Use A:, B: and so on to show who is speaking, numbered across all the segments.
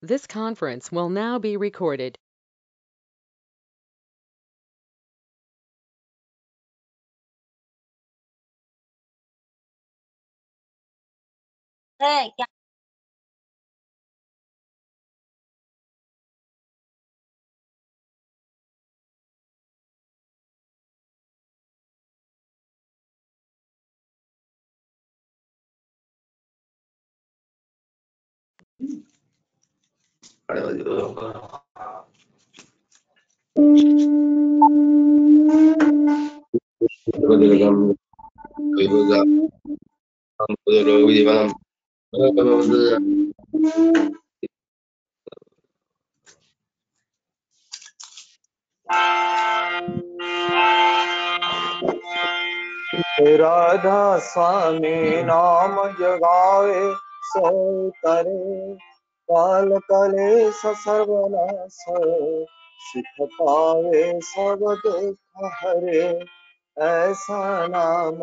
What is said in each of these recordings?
A: This conference will now be recorded.
B: Ê, chào
C: Radha स्वामी नाम जगावे सो करे काल कले सर्वनाश सुख पावे सब दुख हरे ऐसा नाम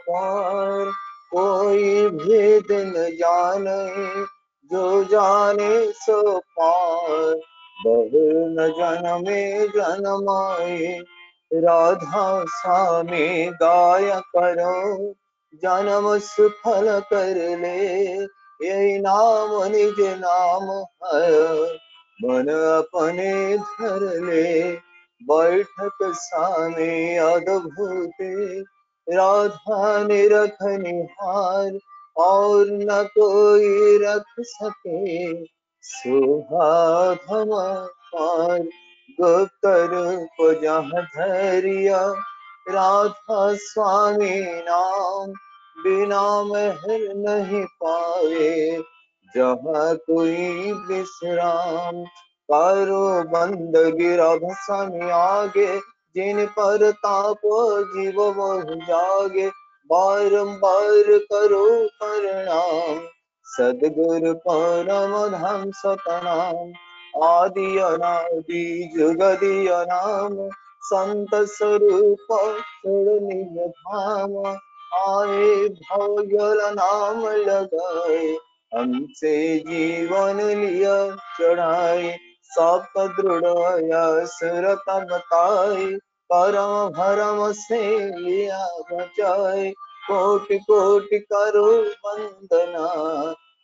C: पार कोई भेद न जाने जो जाने सो पार बहु न जन्मे जन्माए राधा स्वामी गाया करो जन्म सफल कर ले यही नाम निज नाम है मन अपने धर ले बैठक स्वामी अद्भुत राधा निरख निहार और न कोई रख सके सुहाधम पार गुप्त रूप जहाँ धैर्य राधा स्वामी नाम बिना महर नहीं पावे जहाँ कोई विश्राम करो बंदगी राधा स्वामी आगे जिन पर ताप जीव बहु जागे बारंबार करो प्रणाम सदगुरु परम धाम सतनाम आदि अनादि जुगदि अनाम संत स्वरूप निज धाम आए भवजल नाम लगाए हमसे जीवन लिया चढ़ाए सब दृढ़ सुरत बताए परम भरम से लिया बचाए कोटि कोटि करो वंदना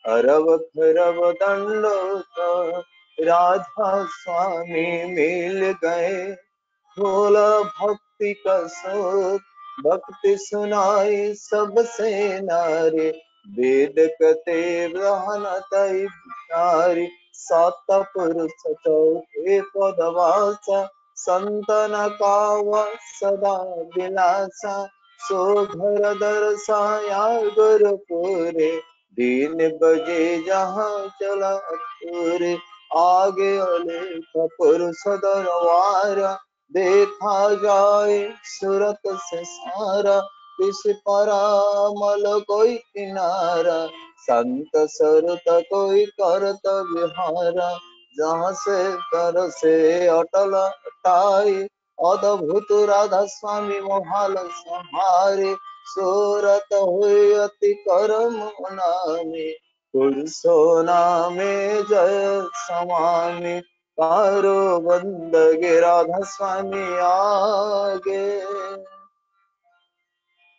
C: अरब खरब दंडोत राधा स्वामी मिल गए भोला भक्ति का शोक भक्ति सुनाई सबसे नारे वेद कते ब्रहण तई नारी सात पुरुष चौथे पदवासा संतन कावा सदा विलासा सो घर दर्शाया गुरुपुरे दीन बजे जहाँ चला पूरे आगे अनेक पुरुष दरबार देखा जाए सूरत से सारा किस परामल कोई किनारा संत सरत कोई करत विहारा जहाँ से कर से अटल अटाई अद्भुत राधा स्वामी मोहाल संहारे सूरत हुई अति करम नामे पुरुषो नामे जय समाने पारो बंदगे राधा स्वामी आगे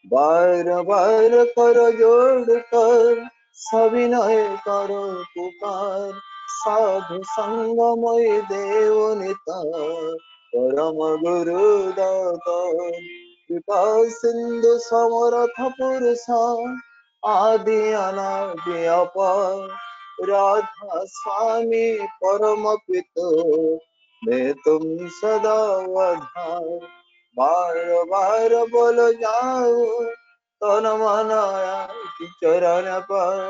C: बार बार करो जोड़ कर सविनय करो पुकार साधु संगमय देव निताय परम गुरु दाता कृपा सिंधु समरथ पुरुष आदि अनादि अपार राधा स्वामी परम पितो मैं तुम सदा वधार बार बार बोलो जाओ तन मन की चरण पर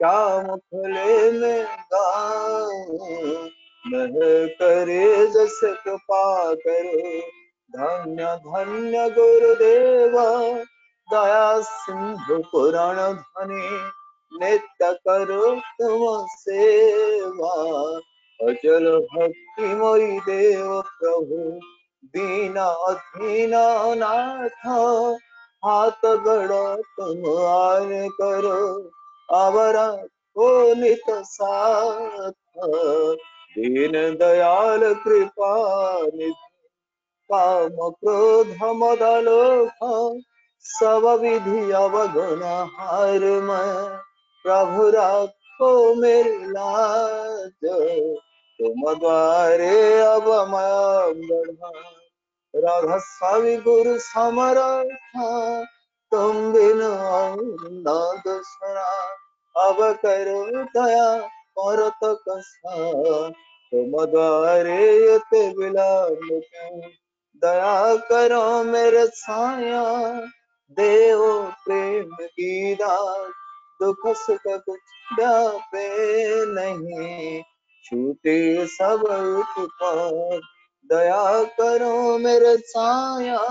C: क्या मुखले में गाऊं मह करे जस कृपा करे धन्य धन्य गुरुदेवा दया सिंधु पुराण धनी नित्य करो तुम सेवा अचल भक्तिमयी देव प्रभु दीना दीना नाथ हाथ गढ़ो तुम आन करो आवरा होलित साथ दीन दयाल कृपा निधि काम क्रोध मद लोभ सब विधि अवगुण हार मैं प्रभु रखो मेरी लाज तुम द्वारे अब मैं बढ़ा राधा स्वामी गुरु समर्थ तुम बिन न दूसरा अब करो दया कर तो कसा तुम द्वारे ते विलम्ब क्यों दया करो मेरे साया देव प्रेम की दात दुख सुख कुछ व्यापे नहीं छूटे सब उपकार दया करो मेरे साया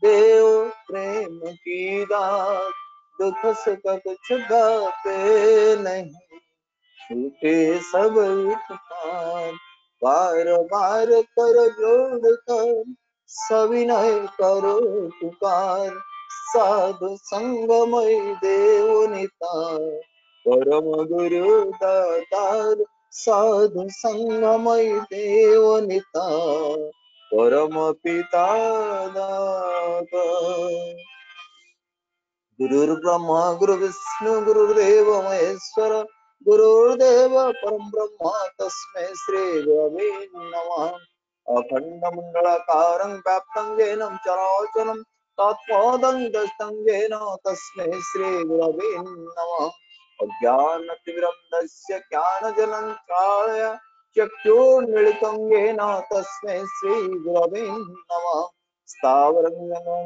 C: देव प्रेम की दात दुख सुख कुछ व्यापे नहीं छूटे सब उपकार बार बार कर जोड़ कर सविनय करो पुकार साधु संगमय देव निताय परम गुरु दातार साधु संगमय देव निताय परम पिता दाता गुरुर्ब्रह्मा गुरुर्विष्णु गुरुर्देव महेश्वर गुरुर्देव परम ब्रह्म तस्मै श्री गुरवे नमः अखण्डमण्डलाकारं व्याप्तं येन चराचरं तत्पदं दष्टं येन तस्मै श्री गुरवे नमः अज्ञानतिमिरन्दस्य ज्ञानजलञ्चाय चक्षुर्मीलितं येन तस्मै श्री गुरवे नमः स्थावरं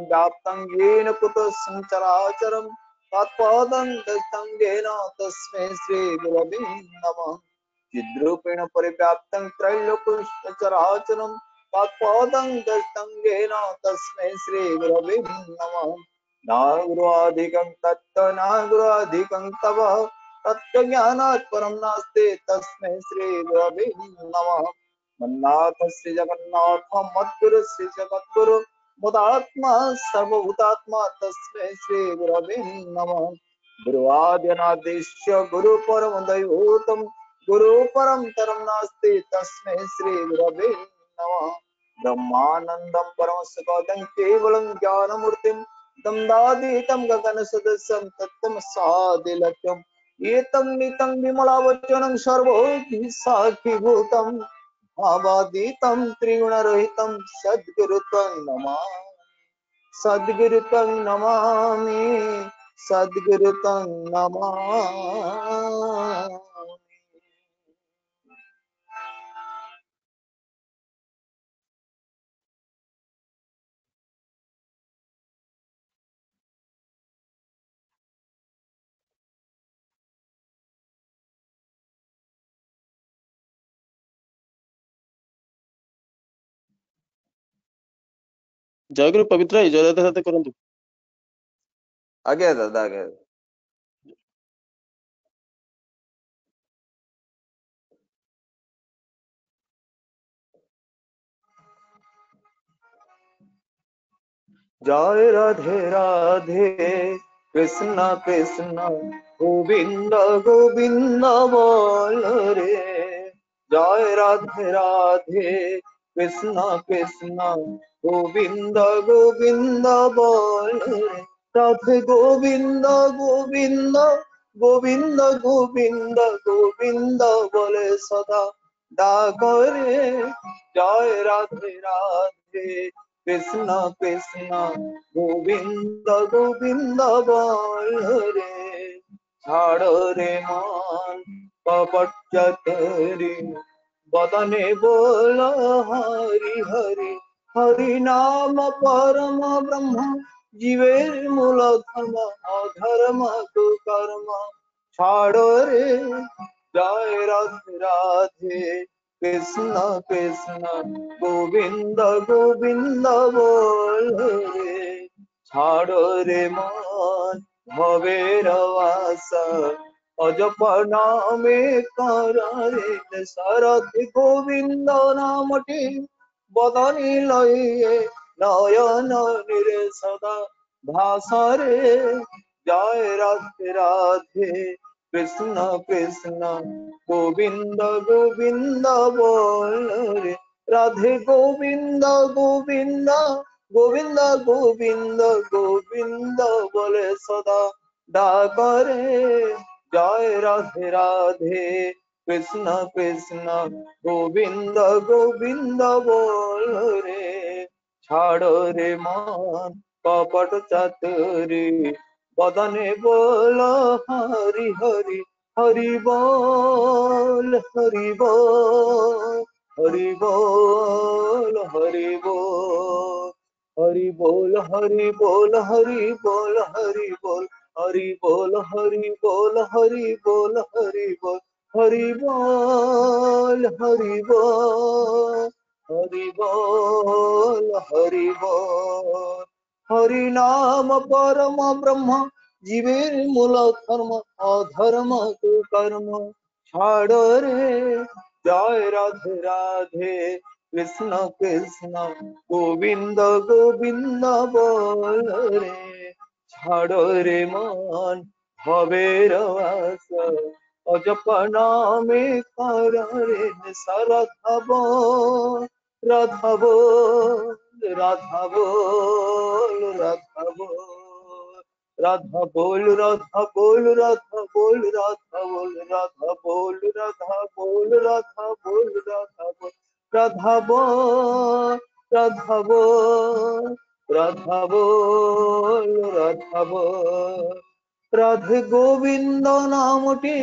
C: व्याप्तं येन कुतः संचराचरं तत्पदं दष्टं येन तस्मै श्रीगुरवे नमः चिद्रूपेण परिव्याप्तं त्रैलोक्यचराचरं तत्पदं दष्टं येन तस्मै श्रीगुरवे नमः नागुराधिकं तत्त नागुराधिकं तव तत्त्वज्ञानात् परं नास्ति तस्मै श्रीगुरवे नमः मन्नाथ श्री जगन्नाथ मद्गुरु श्री जगद्गुरु मुदात्मा सर्वभूतात्मा तस्मै श्री गुरवे नमः गुरुवाद्यनादेश्य गुरु परम दैवोतम गुरु परम तरम नास्ति तस्मै श्री गुरवे नमः ब्रह्मानंदं परम सुखदं केवलं ज्ञानमूर्तिं दम्दादीतं गगन सदस्यं तत्तम सादिलक्ष्यम् एतं नितं विमलावचनं सर्वोऽपि साक्षीभूतम् भावातीतं त्रिगुणरहितं सद्गुरुतं नमामि सद्गुरुतं नमामि सद्गुरुतं नमामि
B: जयगुरु पवित्र जय राधे राधे करंतु
C: आगे दादा आगे जय राधे राधे कृष्ण कृष्ण गोविंद गोविंद बोल रे जय राधे राधे कृष्ण कृष्ण गोविंद गोविंद बोल रे राधे गोविंद गोविंद गोविंद गोविंद गोविंद बोले सदा डाकरे जय राधे राधे कृष्ण कृष्ण गोविंद गोविंद बोल रे छाड़ो रे मान कपट तेरी बदने बोल हरि हरि हरि नाम परम ब्रह्म जीवेर मूल धर्म अधर्म कुकर्म छाड़ो रे जय राधे राधे कृष्ण कृष्ण गोविंद गोविंद बोल रे छाड़ो रे मान भवेर वासा अजपना में करे सारथि गोविंद नामटी बदनी लइए नयन निरे सदा भाषरे जय राधे राधे कृष्ण कृष्ण गोविंद गोविंद बोल रे राधे गोविंद गोविंद गोविंद गोविंद गोविंद बोले सदा डाक रे जय राधे राधे कृष्ण कृष्ण गोविंद गोविंद बोल रे छाड़ रे मान कपट चातुरी बदने बोल हरि हरि हरि बोल हरि बोल हरि बोल हरि बोल हरि बोल हरि बोल हरि बोल हरि बोल हरि बोल हरि बोल हरि बोल हरि बोल हरि बोल हरि बोल हरि बोल हरि बोल हरि नाम परम ब्रह्म जीवेर मूल धर्म अधर्म तु कर्म छाड़ रे जय राधे राधे कृष्ण कृष्ण गोविंद गोविंद बोल रे छाड़ रे मन भवेर वास अजपना में कर रे सरधव राधव राधा बोल राधा बोल राधा बोल राधा बोल राधा बोल राधा बोल राधा बोल राधा बोल राधा बोल राधा बोल राधा बोल राधा बोल राधा बोल राधे गोविंद नामटी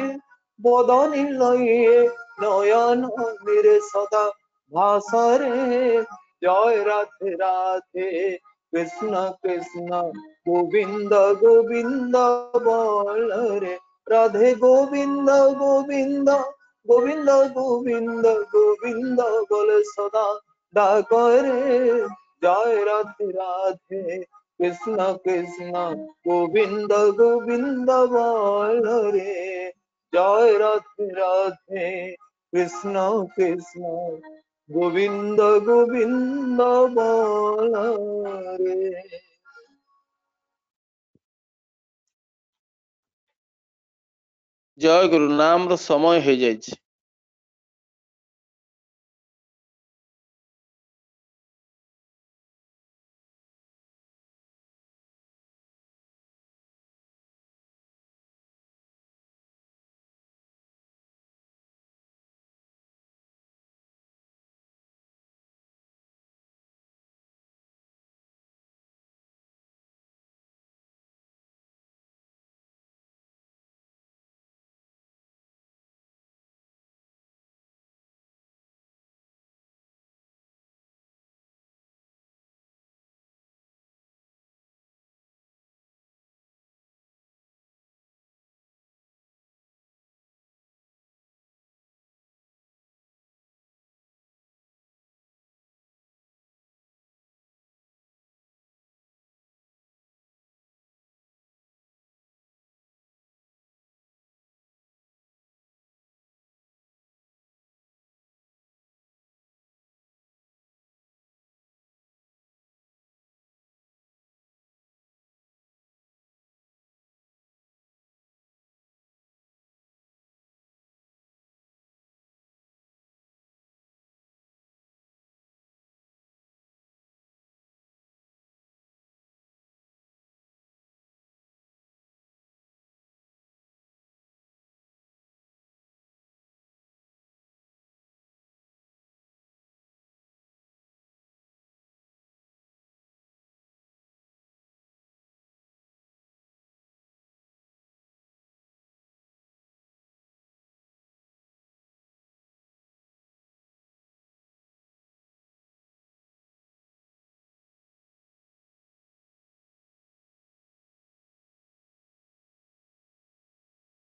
C: बदनी लइए नयन मेरे सदा भाषरे जय राधे राधे कृष्ण कृष्ण गोविंद गोविंद बोल रे राधे गोविंद गोविंद गोविंद गोविंद गोविंद बोल सदा डाक रे जय राधे राधे कृष्ण कृष्ण गोविंद गोविंद बोल रे जय राधे राधे कृष्ण कृष्ण गोविंद गोविंद बोल रे।
B: ଜୟ ଗୁରୁ ନାମର ସମୟ ହେଇଯାଇଛି।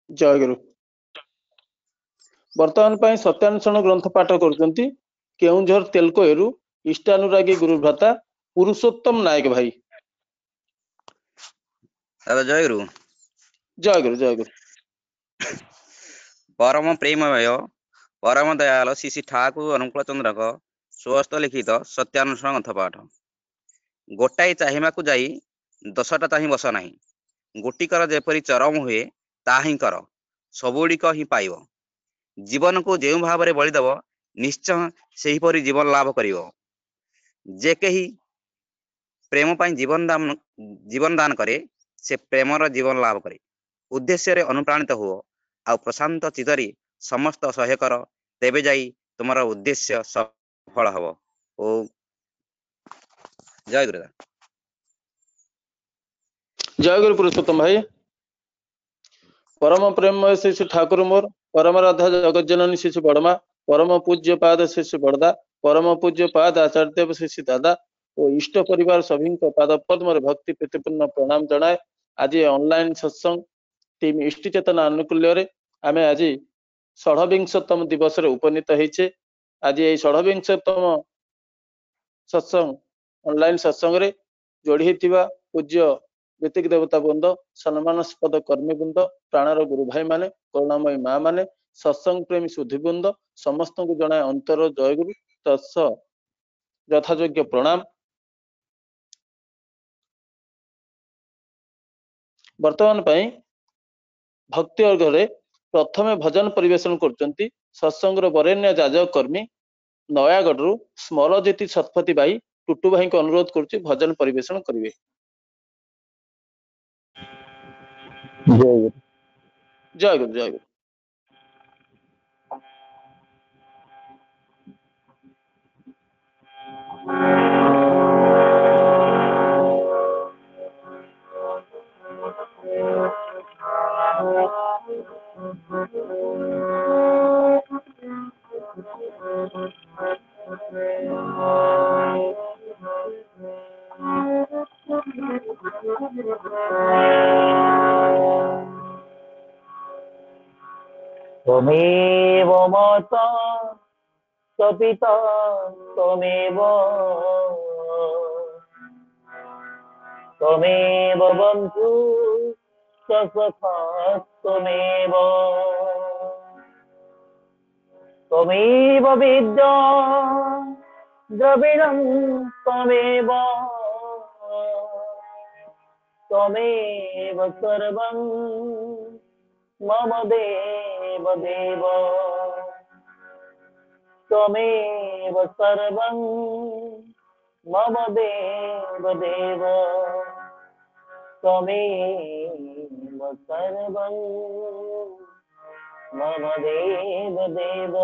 B: ଜୟ ଗୁରୁ। ବର୍ତ୍ତମାନ ପାଇଁ ସତ୍ୟାନ୍ୱେଷଣ ଗ୍ରନ୍ଥ ପାଠ କରୁଛନ୍ତି କେଉଁଝର ତେଲକୋଏରୁ ଇଷ୍ଟାନୁରାଗୀ ଗୁରୁ ଭ୍ରାତା ପୁରୁଷୋତ୍ତମ ନାୟକ ଭାଇ।
D: दादा जय गुरु।
B: ଜୟ ଗୁରୁ ଜୟ ଗୁରୁ।
D: परम प्रेममय परम दयाल श्री श्री ठाकुर अनुकूल चंद्रक स्वहस्त लिखित सत्यानुष्ठान ग्रंथ पाठ। गोटाए चाहिमाकु जाई 10टा चाहि बस नाही, गोटिकर जेपरि चरम हुए ताहि कर, ସବୁଗୁଡ଼ିକ ହିଁ ପାଇବ। ଜୀବନକୁ ଯେଉଁ ଭାବରେ ବଳିଦେବ ନିଶ୍ଚୟ ସେହିପରି ଜୀବନ ଲାଭ କରିବ। ଯେ କେହି ପ୍ରେମ ପାଇଁ ଜୀବନ ଦାନ କରେ ସେ ପ୍ରେମର ଜୀବନ ଲାଭ କରେ। ଉଦ୍ଦେଶ୍ୟରେ ଅନୁପ୍ରାଣିତ ହୁଅ ଆଉ ପ୍ରଶାନ୍ତ ଚିତ୍ତରେ ସମସ୍ତ ସହ୍ୟ କର, ତେବେ ଯାଇ ତୁମର ଉଦ୍ଦେଶ୍ୟ ସଫଳ ହେବ। ଓ ଜୟ ଗୁରୁଦେବ।
B: जय गुरु पुरुषोत्तम भाई। परम प्रेममय श्री श्री ठाकुर मोर, परम राधा जगत जननी श्री श्री बड़मा, परम पूज्य पाद श्री श्री बड़दा, परम पूज्य पाद आचार्य देव श्री श्री दादा और इष्ट परिवार सभी पाद पद्म भक्ति प्रीतिपूर्ण प्रणाम जनाए। आज ऑनलाइन सत्संग टीम इष्टि चेतना अनुकूल्य आम आज 26तम दिवस उपनीत होइछे। आज ये 26तम सत्संग ऑनलाइन सत्संग रे जोड़ी पूज्य ऋतिक देवता वृंद, सम्मानास्पद कर्मी वृंद, प्राणर गुरु भाई माने, करुणामयी माँ माने, सत्संग प्रेमी सुधी वृंद समस्त को जनाए अंतर जय गुरु तत्स यथायोग्य प्रणाम। वर्तमान पाई भक्ति अर्घरे प्रथमे भजन परिवेशन करचंती सत्संग वरेण्य जाजक कर्मी नयागढ़ स्मरज्योति शतपथी भाई टुटू भाई को अनुरोध करुच्ची भजन परिवेशन करिवे।
C: जय गुरु।
B: जय गुरु जय गुरु।
C: त्वमेव माता च पिता त्वमेव त्वमेव बन्धु च सखा त्वमेव त्वमेव विद्या द्रविणं त्वमेव त्वमेव सर्वं मम देव देव त्वमेव सर्वं मम देव देव त्वमेव सर्वं मम देव देव।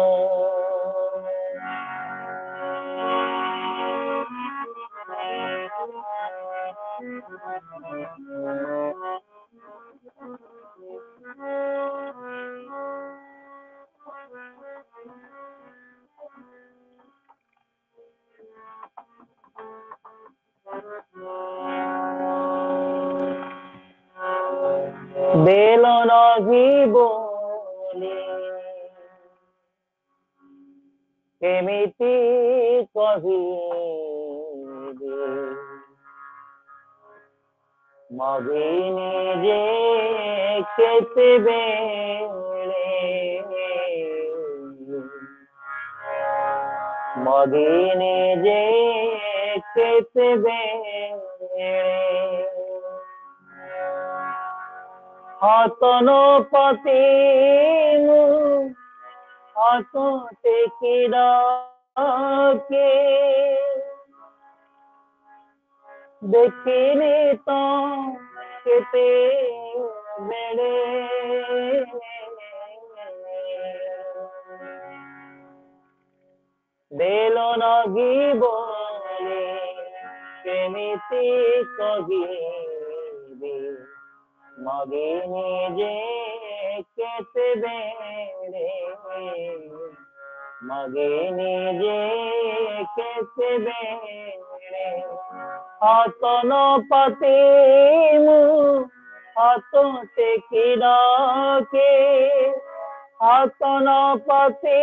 C: बेलो नाही बोली केमिति कहिबे मगिनी जे केते बेले मगिनी जे केते बेले हातनो पति हाथों ते किड़ा के देखिनी तो केते बेड़े देलो नगी बोले केमिति कहिबे मगिनी जे केते बेड़े मगिनी जे केते बेड़े हाथनो पति हाथों ते किड़ा के हाथनो पति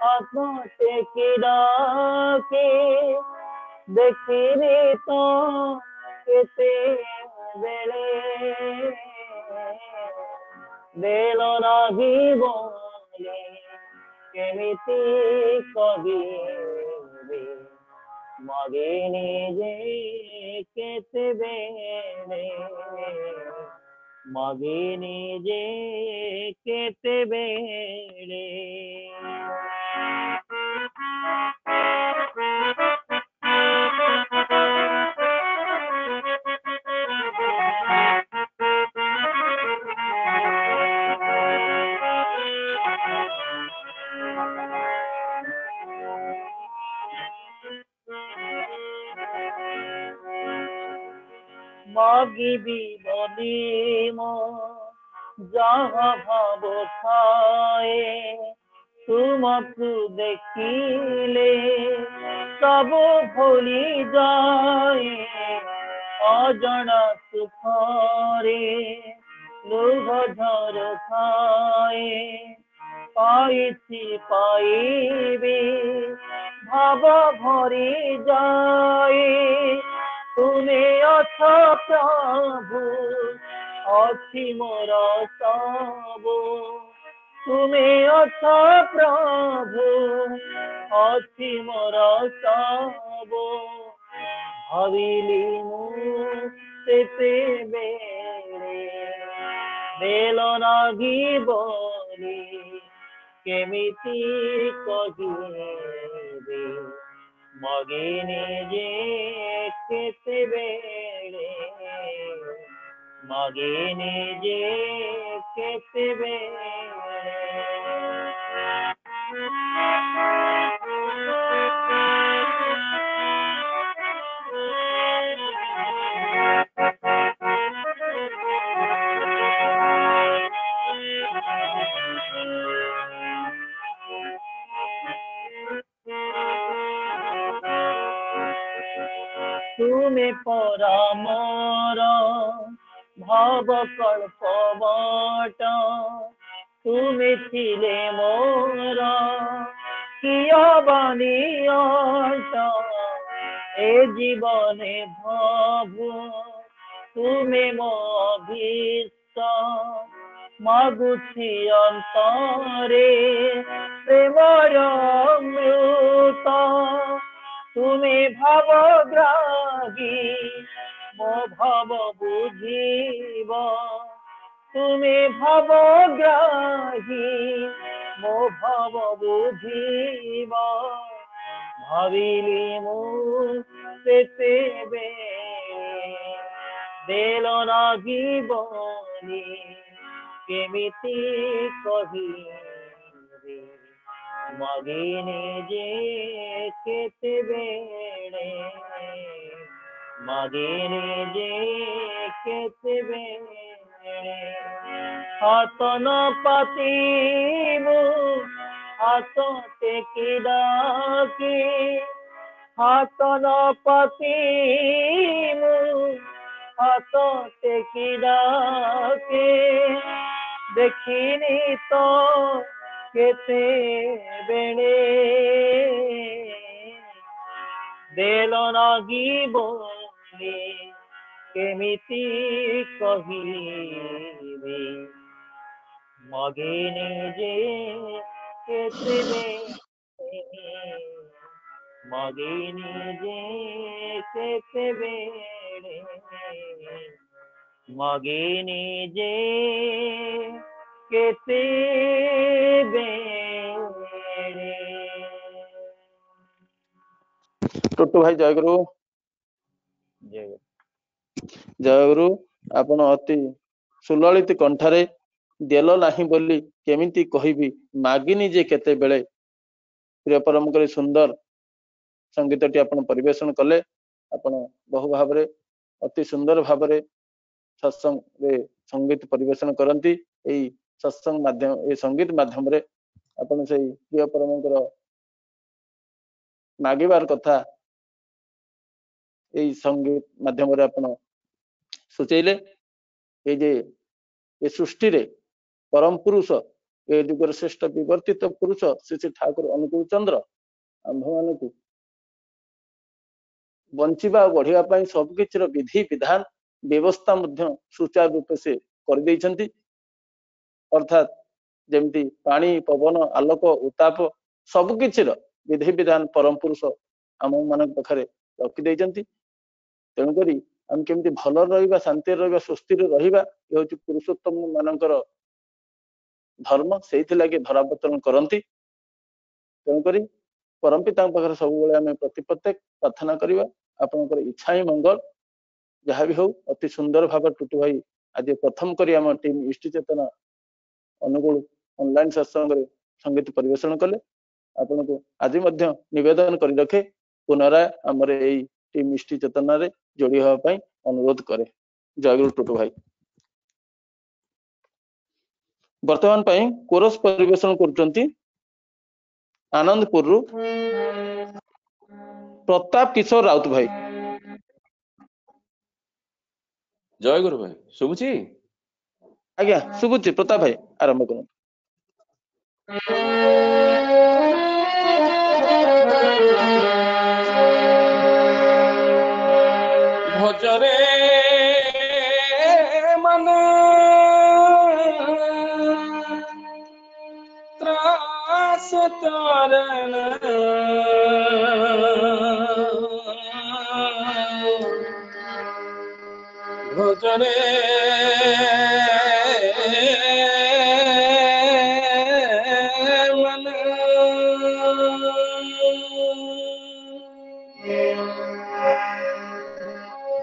C: हाथों ते किड़ा के देखिनी तो केते बेले देलो नाही बोले केमिति कहिबे मगिनी जे केते बेले मगिनी जे केतेबेले मागिबी बोली मो जहाँ भाव थाए तुमको देखिले सब भूली जाए अजଣା सुखरे लुह झर खाए पाइछि पाइबी भाव भरी जाए तुमे अथ प्रभु अछि मोर सबु तुमे अथ प्रभु अछि मोर सबु भाविली मु सेतेबेले बेल नागिबोली केमिति कहिबे मगिनी जे केतेबेले मगिनी जे केतेबेले तुमे परा मोर भाव कल्प बाट तुमे थिले मोर किया बानियाट ए जीवने प्रभु तुमे मो अभीष्ट मागुछि अंतरे प्रेमर अमृत तुमे भावग्राही मो भाव बुझीब तुमे भावग्राही मो भाव बुझीब भाविली मु सेतेबेले बेल नागिबोली केमिति कहिबे मगिनी जे केतेबेले मगिनी जे केतेबेले हाथ न पातिमु हाथ टेकी डाकी हाथ न पातिमु हाथ टेकी डाके देखिनी तो केतेबेले बेल नागिबोली केमिति कहिबे मगिनी जे केतेबेले मगिनी जे केतेबेले मगिनी जे केतेबेले
B: टुटू भाई जय गुरु
C: जय
B: जय गुरु आपण अति सुललित कंठारे देल नाही बोली केमिति कहिबी मागिनी जे केते बेले प्रिय परम करे सुंदर संगीतटी आपण परिवेषण कले आपण बहु भाबरे अति सुंदर भाबरे सत्संग रे संगीत परिवेषण करंती एई सत्संग माध्यम ए संगीत माध्यम रे आपण से प्रिय परम कर मागिबार कथा एई संगीत माध्यम रे आपण सुचैले ए जे ए सृष्टि रे परम पुरुष ए जुगर श्रेष्ठ विवर्तित पुरुष श्री श्री ठाकुर अनुकूल चंद्र आंभ मानकु बंचिबा बढ़िया पाई सब किछिर विधि विधान व्यवस्था मध्य सुचारू रूप से कर दैछंती अर्थात जेमती पानी पवन आलोक उताप सब किछिर विधि विधान परम पुरुष आम मान पाखरे रखी दैछंती तेणु करी हम केमती भल रहिबा शांति रहिबा स्वस्ति रहिबा ये होची पुरुषोत्तम मानकर धर्म सेहि लगे धरावतरण करती तेणुकरी परमपिता पाखे सब आम प्रति प्रत्येक प्रार्थना करवा आपंकर इच्छा ही मंगल जहाँ भी हो अति सुंदर भाव टुटू भाई आज प्रथम करी आम टीम इष्टि चेतना अनुगुल ऑनलाइन सत्संग संगीत परिवेषण कले आपन को आज निवेदन कर रखे पुनराय आमर यही टीम इष्टि चेतना रे जोड़ी हवा अनुरोध करे। जय गुरु टुटू भाई। वर्तमान कोरस परिवेषण करुचंती आनंदपुर रु प्रताप किशोर राउत भाई।
E: जय गुरु भाई शुभुची
B: आज्ञा शुभुची प्रताप भाई आरंभ करूँ।
E: भजरे मन त्रास तारण भजरे मन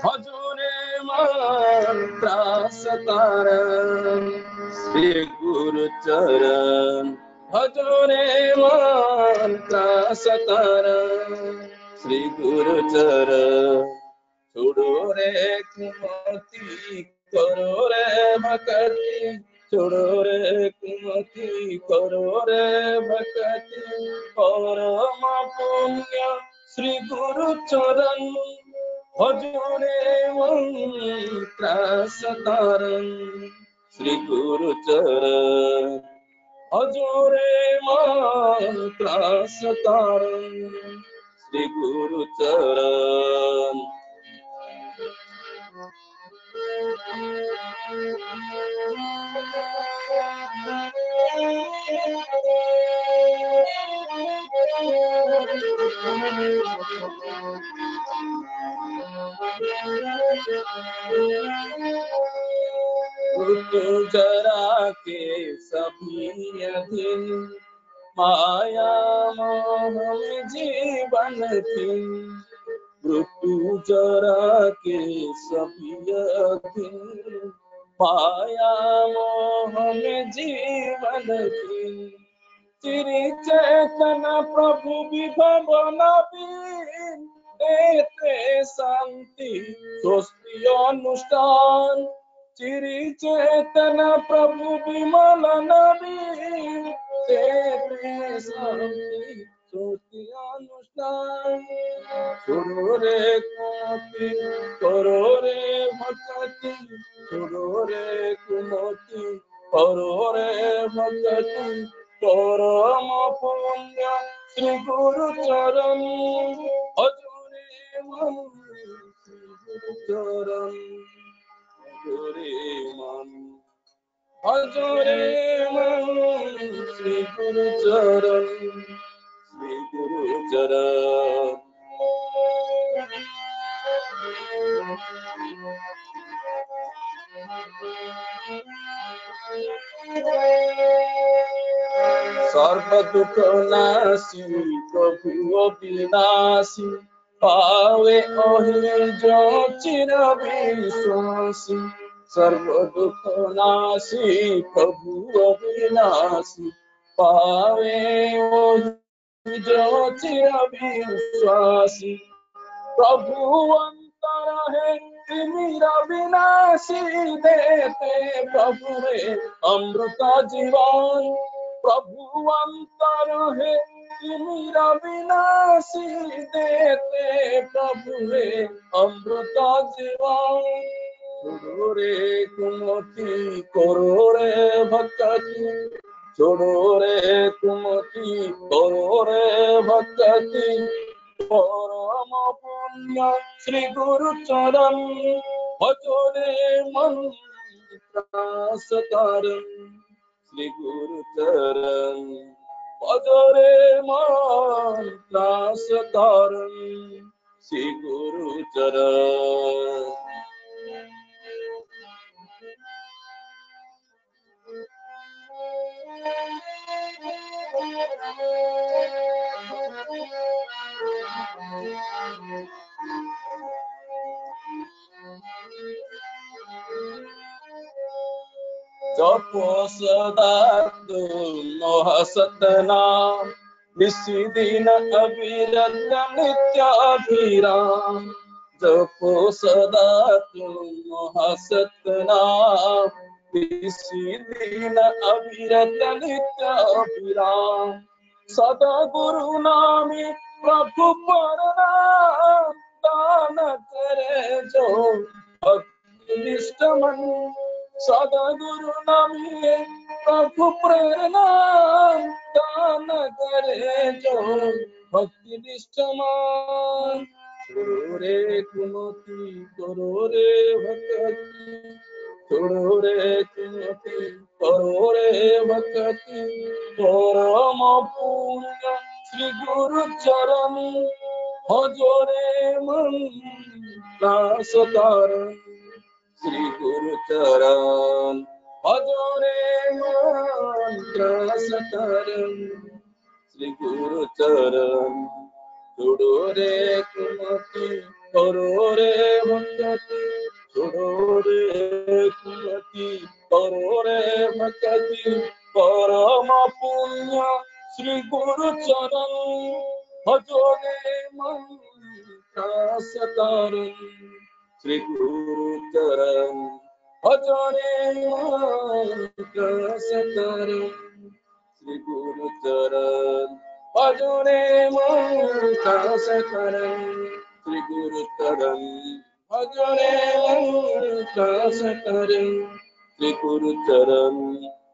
E: भजरे मंत्र सतारण श्री गुरु चरण भजरे मंत्र सतारण श्री गुरु चरण छोड़ो रे कुमति करो रे भक्ति छोड़ो रे कुमति करो रे भक्ति परम पुण्य श्री गुरु चरण भजरे मंत्र सतारण श्री गुरु चरण भजरे मंत्र सतारण श्री गुरु चरण। ऋतु जरा के सभी अधीन माया मोह में जीवन थी ऋतु जरा के सभी अधीन माया मोह में जीवन थी चिरी चेतन प्रभु विभव नवीन देते शांति स्वस्ति अनुष्ठान चिरी चेतन प्रभु विमल नवीन देते शांति स्वस्ति अनुष्ठान छोड़ो रे कुमति करो रे भक्ति छोड़ो रे कुमति करो रे भक्ति परम पुण्य श्री गुरु चरण भजरे मन श्री गुरु चरण भजरे मन श्री गुरु चरण श्री गुरु चरण। सर्व दुख नासी प्रभु अविनाशी पावे ओहि जो चिर विश्वासी सर्व दुख नासी प्रभु अविनाशी पावे ओहि जो चिर विश्वासी प्रभु अंतर है तिमिर विनाशी देते प्रभु रे अमृत जीवन प्रभु अंतर है तिमिर विनाशी देते प्रभु रे अमृत जीवन छोड़ो रे कुमति करो रे भक्ति छोड़ो रे कुमति करो रे भक्ति परम पुण्य श्री गुरु चरण भजरे मंत्र सतारण श्री गुरु चरण भजरे मंत्र सतारण श्री गुरु चरण। जपो सदा तुम सतनाम निशिदिन अविरत नित्याभिराम जपो सदा तुम सतनाम निशिदिन अविरत नित्याभिराम सदा गुरु नामी प्रभु परनाम दान करे जो भक्ति निष्ठ मन सदा गुरु नामी प्रभु प्रेरणा दान करे जो भक्ति निष्ठ मन छोड़ो रे कुमति करो रे भक्ति छोड़ो रे कुमति करो रे भक्ति परम पुण्य श्री गुरु चरण भजोरे मन दास तारण श्री गुरु चरण भजोरे मंत्र सतरम श्री गुरु चरण छोड़ो रे कुमति करो रे भक्ति छोड़ो रे कुमति करो रे भक्ति परम पुण्य श्री गुरु चरण भजोरे मंत्र सतरम श्री गुरु चरण भजोरे मंत्र सतरम श्री गुरु चरण भजोरे मंत्र सतरम श्री गुरु चरण भजोरे मंत्र सतरम श्री गुरु चरण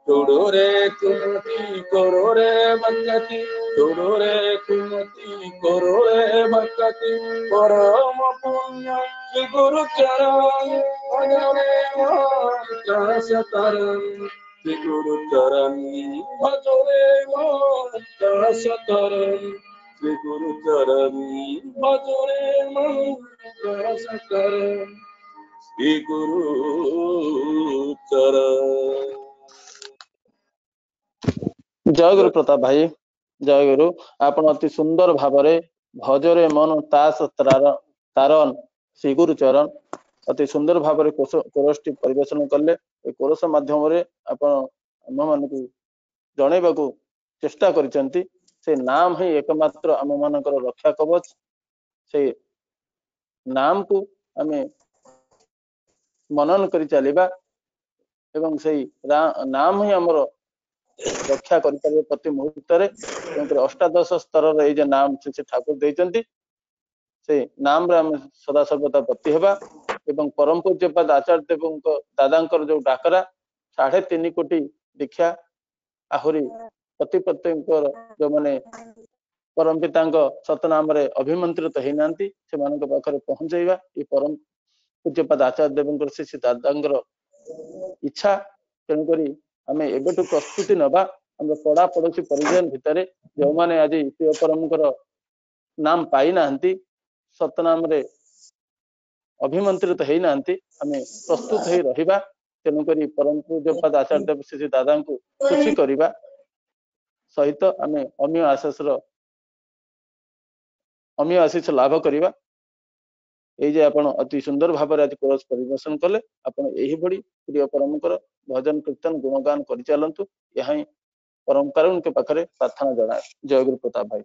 E: छोड़ो रे कुमति करो रे भक्ति छोड़ो रे कुमति करो रे भक्ति परम पुण्य श्री गुरु चरण भजोरे मंत्र सतरम श्री गुरु चरण भजोरे मंत्र सतरम श्री गुरु चरण भजोरे मंत्र सतरम श्री गुरु चरण।
B: जय गुरु प्रताप भाई जय गुरु आपण अति सुंदर भावरे भजरे मन तास तारन श्री गुरु चरण अति सुंदर भावरे कोरसटी परिवेशन कले कोरस माध्यम रे आपण आम मानकु जणैबाकू चेष्टा करिसंती से नाम ही एकमात्र आम मानकर रक्षा कवच से नाम को आमे मनन करि चलिबा एवं से नाम ही हमर रक्षा करिपारे प्रति मुहूर्त अष्टादश स्तर नाम से ठाकुर देइचंती से नाम रे हम सदा सर्वदा प्रति हेबा एवं परम पूज्यपाद आचार्य देव दादांकर जो डाकरा 3.5 कोटी दीक्षा आहुरी प्रत्येक जो माने परम पिता सतनाम रे अभिमंत्रित होइनांती से मानक पाखरे पहुंचैबा ये परम पूज्यपाद आचार्य देव श्री दादांकर इच्छा तेणु करी आमे एबेटू प्रस्तुति नबा हम पड़ा पड़ोसी परिजन भितर जो माने आज शिव परमकर नाम पाई नांती सतनाम रे अभिमंत्रित होई नांती आमे प्रस्तुत होई रहिबा तेणु करी परम पूज्यपाद आचार्य देव श्री दादा को खुशी करिबा सहित आमे अमीय आशीष लाभ करिबा ए जे आपण अति सुंदर भाव आज कोरस परिवेशन कले आपण एही बड़ी प्रिय परमकर भजन कीर्तन गुणगान करि चलंतु यही परम कारुण के पाखरे प्रार्थना जणाए जय गुरु प्रताप भाई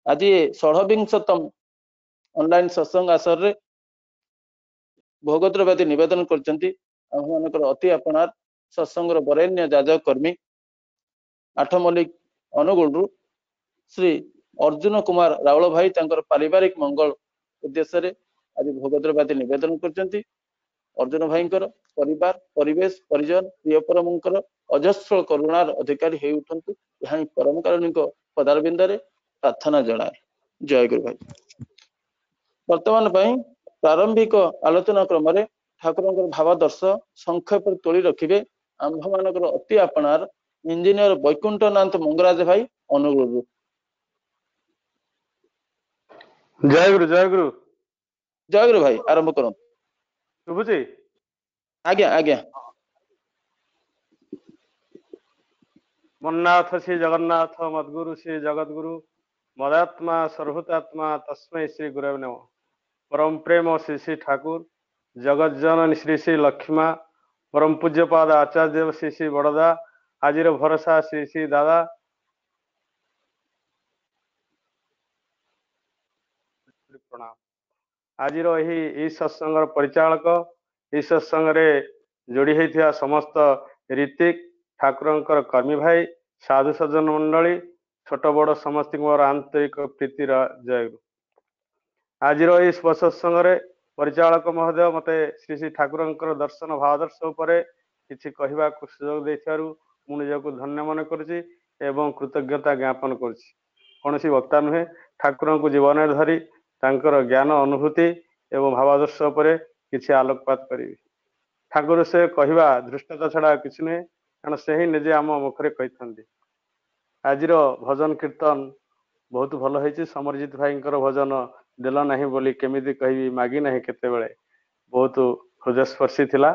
B: आज 16विंशतम ऑनलाइन सत्संग आसर रे भोगद्रवादी निवेदन करचंती आमनकर अति अपनार सत्संग रो बरेण्य जाजक कर्मी आठमल्लिक अनुगुण श्री अर्जुन कुमार रावल भाई तांकर पारिवारिक मंगल उद्देश्य रे आज भोगद्रवादी निवेदन करचंती अर्जुन भाईंकर परिवार परिवेश परिजन प्रिय परमंकर अजस्र करुणार अधिकारी हे उठंतु यहां परम कारुणिक पदारविंद रे प्रार्थना जणाए जय गुरु भाई वर्तमान पई प्रारंभिक आलोचना क्रम रे ठाकुरंकर भावादर्श संक्षेप तोली रखिबे आंभ मानकर अति अपनार इंजीनियर वैकुंठनाथ मंगराज भाई अनुगुण
F: जय गुरु भाई
B: आरंभ करो
F: शुभुची
B: आज्ञा आज्ञा
F: मन्नाथ श्री जगन्नाथ मद्गुरु श्री जगद्गुरु मदात्मा सर्वभूतात्मा तस्मै श्री गुरवे नमः। परम प्रेम श्री श्री ठाकुर जगत जननी श्री श्री लक्ष्मा परम पूज्यपाद आचार्य देव श्री श्री बड़दा आजिर भरोसा श्री श्री दादा प्रणाम। आजिर यही सत्संगर परिचालक यही सत्संग जोड़ी होता समस्त ऋतिक ठाकुरंकर कर्मी भाई साधु सज्जन मंडली छोट बड़ समस्त मोर आंतरिक प्रीतिर जयगुरु। आजिर यही सत्संग परिचालक महोदय मते श्री श्री ठाकुरंकर दर्शन भावदर्श उपरे किछि कहबाक सुयोग देथिबारु मु निजको धन्य मन करुछि एवं कृतज्ञता ज्ञापन करुछि। कौनसी वक्ता नुहे ठाकुर को जीवन धरी तांकर ज्ञान अनुभूति एवं भावादर्श उपरे किछि आलोकपात करिवि। ठाकुर से कहवा धृष्टता छड़ा किछि नुहे कारण से ही निजे आम मुखरे कही। आज भजन कीर्तन बहुत भल होइछि। समरजित भाई भजन दिल नहीं बोली केमिति कहबी मागी नहीं केतेबेले बहुत हृदयस्पर्शी थिला।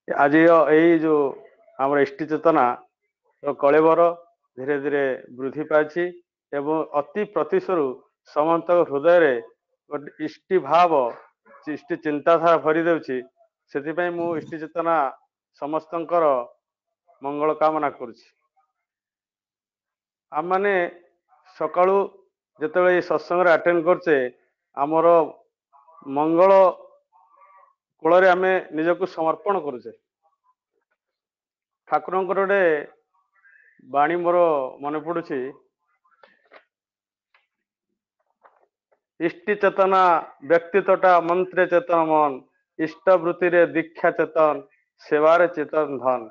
F: आज यही जो आम इष्टि चेतना कलेवर धीरे धीरे वृद्धि पाछि एवं अति प्रतिशु समस्त हृदय गोटे इष्टि भाव इष्टि चिंताधारा भरी देउछि। से मु इष्टि चेतना समस्तंकर मंगल कामना करुछि। आम माने सकाळु जेतेबेले सत्संग अटेंड करचे आमर मंगल कूल आमे निजको समर्पण करुचे। ठाकुरंकर गोटे बाणी मोर मन पड़ुछि इष्टि चेतना व्यक्तित्वटा मंत्रे चेतन मन इष्टवृत्ति रे दीक्षा चेतन सेवारे चेतन धन।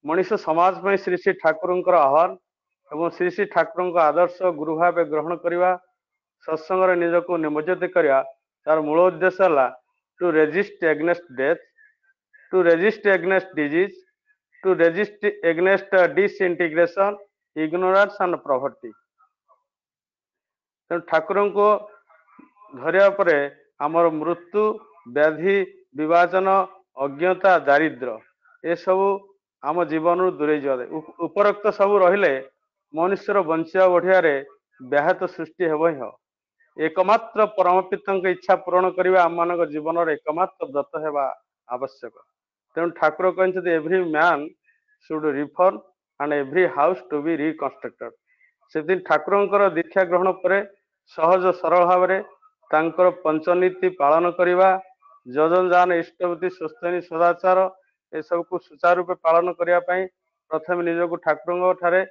F: मनीष समाज में श्री श्री ठाकुरंकर आह्वान एवं श्री श्री ठाकुरंकर आदर्श गुरु भाव ग्रहण करवा सत्संग निजको निमज्जित करवा तार मूल उद्देश्य है to resist against death, to resist against disease, to resist against disintegration, ignorance and poverty. तेणु ठाकुर को धरिया पर आमर मृत्यु व्याधि विभाजन अज्ञता दारिद्र ए सबू आम जीवन दूरे जाए। उपरोक्त सब रहिले मनुष्यर बंचिया बढ़िया व्याहत सृष्टि हेब ही एकमात्र परम पिता इच्छा पूरण करने आम मान जीवन एकमात्र व्रत हेबा आवश्यक। तेणु ठाकुर कहते every man should reform and every house to be reconstructed. से ठाकुरंकर दीक्षा ग्रहण पर सहज सरल भाव में पंचनीति पालन करवा जजन जान इष्टवृत्ति सुस्थनी सदाचार ए सब को सुचारू रूपे पालन करने प्रथम निजको ठाकुर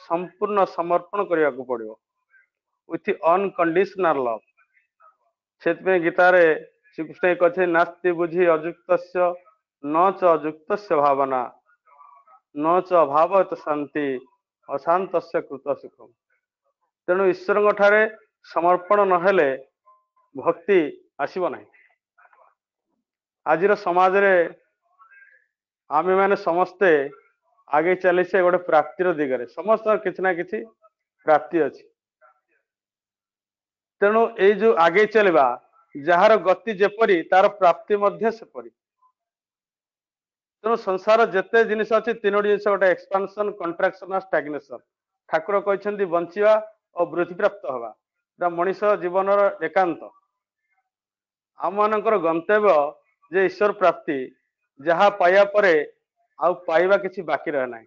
F: संपूर्ण समर्पण करने को पड़ो विथ अनकंडीशनल लव। से गीतार श्रीकृष्ण कहते नास्ति बुझी अयुक्त न च अयुक्त भावना न च अभावत शांति अशांत कृत सुखम। तेणु ईश्वर ठारे समर्पण नहेले भक्ति आसब ना। आज समाज रे आमे माने समस्ते आगे चली से गोटे प्राप्तिर दिगरे समस्त किसी ना कि प्राप्ति अच्छी। तेणु ये जो आगे चलवा जार गति जेपरी तार प्राप्ति मध्य सेपरी। तेणु संसार जिते जिनिस अच्छी तीनोटी जिन गोटे एक्सपांशन कंट्राक्शन स्टैग्नेशन। ठाकुर कहते बंचिवा और वृद्धि प्राप्त हवा मनीष जीवन एकांत आम मानकर गंतव्य जे ईश्वर प्राप्ति जहाँ पाइबा परे आउ पाइबा किसी बाकी रहे ना।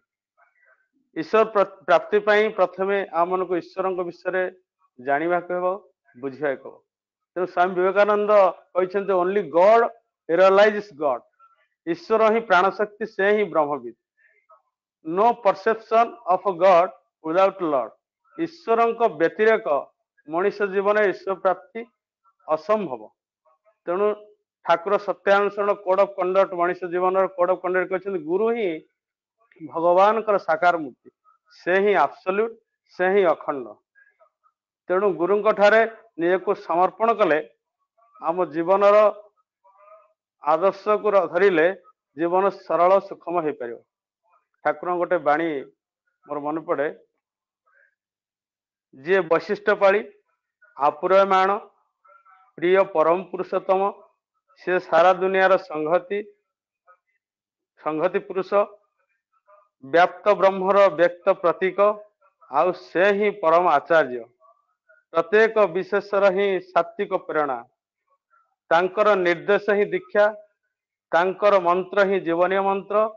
F: ईश्वर प्राप्ति प्रथमे आम मन को ईश्वर विषय जानवा बुझा। तेणु स्वामी विवेकानंद कहते ओनली गॉड रियलाइज गॉड। ईश्वर ही प्राणशक्ति से ही ब्रह्मविद। No perception of God without Lord. ईश्वर व्यतिरेक मनुष्य जीवन ईश्वर प्राप्ति असंभव। तेणु Thakur Satyanusaran code of conduct मनुष्य जीवन कोड ऑफ कंडक्ट कहते गुरु ही भगवान साकार मूर्ति से ही एब्सोल्यूट से ही अखंड। तेणु गुरु ठारे निजको समर्पण कले आम जीवन आदर्श को धरिले जीवन सरल सुखम हो पार। ठाकुर गोटे बाणी मोर मन पड़े जी वैशिष्ट पाली आपुरमाण प्रिय परम पुरुषोत्तम से सारा दुनियार संगति पुरुष व्याप्त ब्रह्मर व्यक्त प्रतीक आउ से ही परम आचार्य प्रत्येक विशेषर ही सात्विक प्रेरणा तांकर निर्देश ही दीक्षा तांकर मंत्र ही जीवनीय मंत्र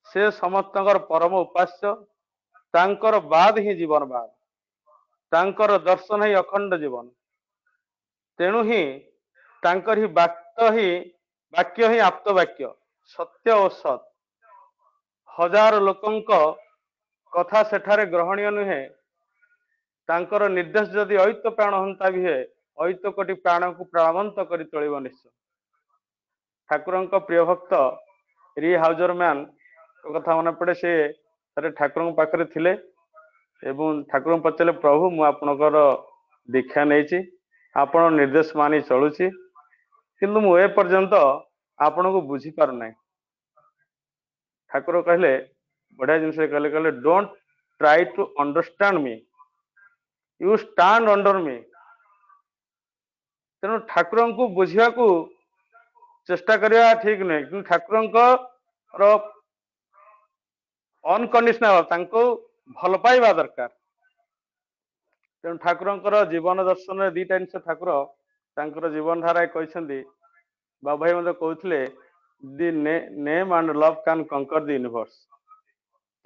F: से समस्तଙ୍କର परम उपास्य तांकर बाद ही जीवन बाद तांकर दर्शन ही अखंड जीवन तेणु ही तांकर ही वाक्य ही आप्त वाक्य सत्य और सत हजार लोकंक कथा सेठारे ग्रहणीय नुहे तांकर निर्देश जदि ऐत प्राण हंता भी है ऐत कोटि प्राण को प्राणवंत कर तोलिब निश्चय ठाकुरंक प्रिय भक्त री हाउजर मैन कथा मन पड़े से ठाकुर पाखे थिले एवं ठाकुर पचारे प्रभु मु आपणकर दीक्षा नहीं आपण निर्देश मानि चलुची किंतु मु ए पर्यंत आपण को बुझी पार नहीं ठाकुर कहले बढ़िया जिनस कहले कहले don't try to understand me you stand under me तेणु ठाकुर को बुझा को चेष्टा करवा ठीक नहीं कि ठाकुर अनकंडीशनल भल पाइबा दरकार तेणु ठाकुर जीवन दर्शन दीटा जिन ठाकुर जीवन धारा कहते बाबू भाई मत कहते दि नेम एंड लव कैन कंकर द यूनिवर्स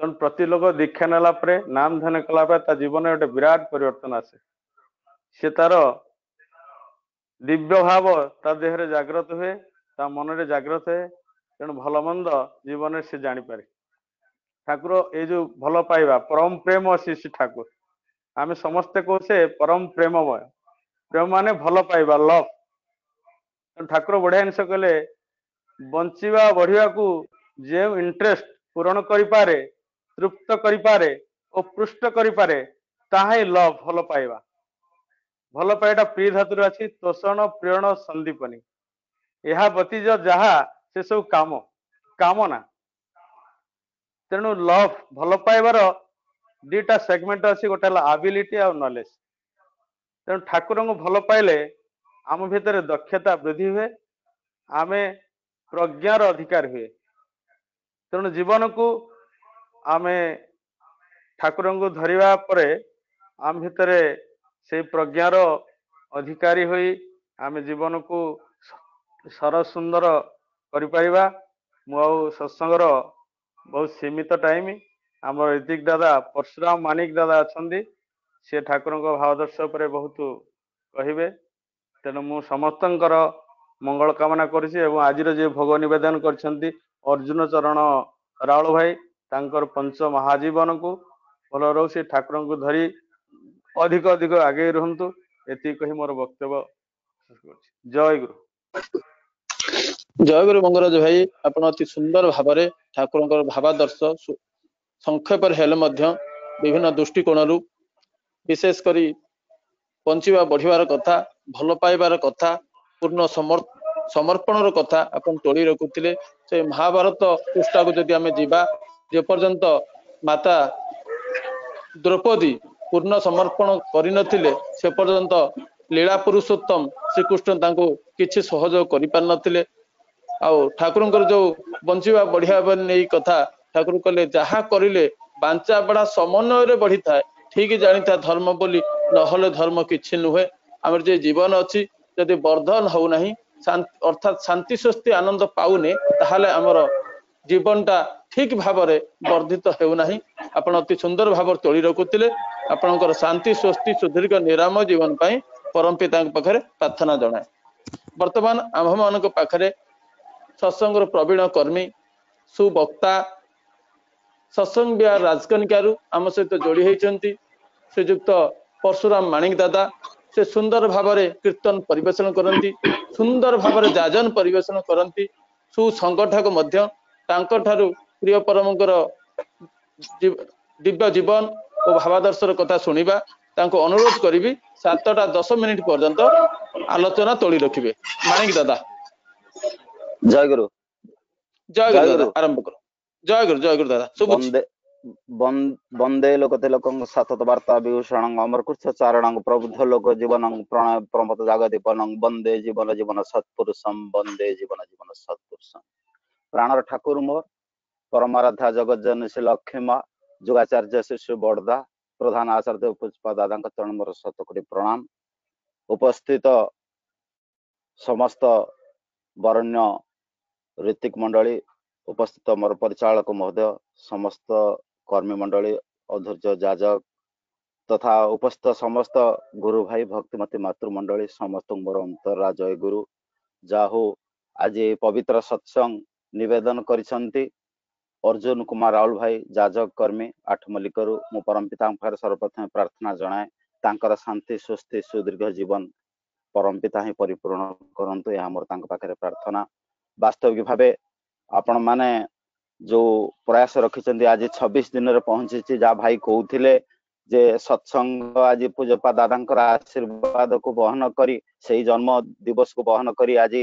F: तेणु प्रति लोक दीक्षा नेला नाम ध्यान कला जीवन गोटे विराट परिवर्तन आसे सी तार दिव्य भाव ता देह जागृत हुए ता मन रे जागृत हुए तेणु भल मंद जीवन से जानीपारे ठाकुर ये जो भल पाइबा परम प्रेम अच्छी श्री ठाकुर आम समस्ते कहे परम प्रेममय प्रेम माने भल पाइबा लव ठाकुर बढ़िया जिनस कहले बंचिवा बढ़िया को जे इंटरेस्ट पूरण करिपारे तृप्त करिपारे और पृष्ठ करिपारे ताहा ही लव भल पाइबा प्रिय धातु अच्छी तोषण प्रेरण संदीपनी यह व्यतीत जहा से सब काम कामना तेणु लव भल पाइबार दीटा सेगमेंट अच्छी गोटे एबिलिटी और नॉलेज तेणु ठाकुर को भल पाइले आम भितर दक्षता वृद्धि हुए आमे प्रज्ञार अधिकार हुए तेणु जीवन को आमे ठाकुर को धरिबा परे आम भितर से प्रज्ञार अधिकारी हुई आमे जीवन को सरस सुंदर करिपारिबा मु सत्संगर बहुत सीमित टाइम आम ऋतिक दादा परशुराम मानिक दादा अच्छा सी ठाकुर भावदर्श पर बहुत कहे तेणु मु समस्त मंगल कामना करुँच आज जो भोग नवेदन कर अर्जुन चरण राउल भाई तांकर पंच महाजीवन को भल रो से ठाकुर को धरी अधिक अधिक आगे रुहतु एति कही मोर वक्तव्य जय गुरु
B: जय गुरु मंगराज भाई आपण अति सुंदर भाव ठाकुर भावादर्श संक्षेप हेले विभिन्न दृष्टिकोण विशेष करी पंचिवा बढ़िबार कथा भल पाइबार कथा पूर्ण समर्पण कथा अपन तोड़ी रखुले से महाभारत पृष्ठा को जदि आमे जीवा जे पर्यंत माता द्रौपदी पूर्ण समर्पण करिनथिले से पर्यंत लीला पुरुषोत्तम श्रीकृष्ण तांको किछि सहयोग करि पार नथिले आउ ठाकुर जो बंचिवा बढ़िया नहीं कथा ठाकुर कहले जहा करिले बांचा बड़ा समन्वय बढ़ी था ठीक जानी था धर्म बोली नहले धर्म किछि नुहे आमर जे जीवन अच्छी जदि वर्धन हो नहीं अर्थात शांति स्वस्ति आनंद पाऊने ताहले आमर जीवनटा ठीक भाव में वर्धित होना आपण अति सुंदर भाव तोड़ी रखुले आपणकर शांति स्वस्ति सुदीर्घ निरामय जीवन पाई परम पिता पाखे प्रार्थना जनाए वर्तमान आम मान पाखे सत्संग प्रवीण कर्मी सुवक्ता सत्संग बिहार राजकनिकारु आम सहित जोड़ी होती श्रीजुक्त परशुराम माणिक दादा से सुंदर भाव कीर्तन परिवेशन करती सुंदर भाव जाजन परिवेशन करती सुसंगठक मध्य तांकर प्रिय परमकर दिव्य जीवन और भावादर्शर कथा शुणा तांको अनुरोध करी 7टा 10 मिनिट पर्यंत आलोचना तोड़ी रखिए माणिक दादा
G: जय गुरु
B: दादा आरंभ करो जय गुरु दादा शुभ
G: वंदे लोकते लोकं सतत वार्ता विभूषण अमर कुछ चारण प्रबुद्ध लोक जीवन प्रणय प्रमत जागतिपन वंदे जीवन सत्पुरुषम वंदे जीवन सत्पुरुषम प्राणर ठाकुर मोर परमाराध्या जगज्जननी श्री लक्ष्मी माँ जुगाचार्य श्री श्री बड़दा प्रधान आचार्य पुष्पा दादा चरण मोर शतकोटी प्रणाम। उपस्थित समस्त वरण्य ऋतिक मंडली, उपस्थित मोर परिचालक महोदय, समस्त कर्मी मंडली, अधूर्य जाजक तथा उपस्थित समस्त गुरु भाई भक्तिमती मातृमंडली समस्त मोर अंतरा जय गुरु। जाहु आज पवित्र सत्संग निवेदन करिसंती अर्जुन कुमार राउल भाई जाजक कर्मी आठमल्लिकरू मु परम पिता सर्वप्रथम प्रार्थना जनाए तांकर शांति सुस्ति सुदीर्घ जीवन परम पिता ही परिपूर्ण करंतु यह मोर तांक पाखरे प्रार्थना। वास्तविक भावे आपण माने जो प्रयास रखिचंदी आज 26 दिन रे पहुंची जा भाई कहउथिले जे सत्संग आज पूजपा दादांकर आशीर्वाद को बहन करी सही जन्म दिवस को बहन करी आज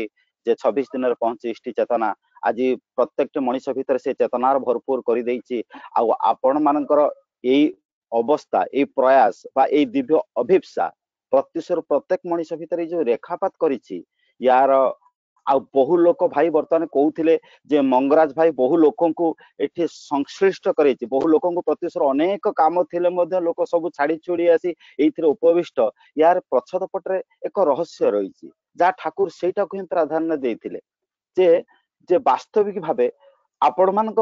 G: जे 26 दिन रे पहुंची इष्टि चेतना आज प्रत्येक मनीष भीतर से चेतनार भरपूर कर देछि। आपण मानकर एई अवस्था ए प्रयास बा ए दिव्य अभिप्सा प्रत्युषर प्रत्येक मनीष भीतर जो रेखापात करिछि यार आ बहु लोक भाई बर्तमान कहउथिले जे मंगराज भाई बहु लोकन को एठी संश्लिष्ट करेछि, बहु लोकन को प्रत्युषर अनेक काम थिले मध्ये लोक सब छाड़ी छुड़ी आसी एथिरे उपविष्ट यार प्रच्छद पटरे एक रहस्य रहिछि जा ठाकुर सेटा को ही प्राधान्य देथिले जे वास्तविक भावे आपण मानक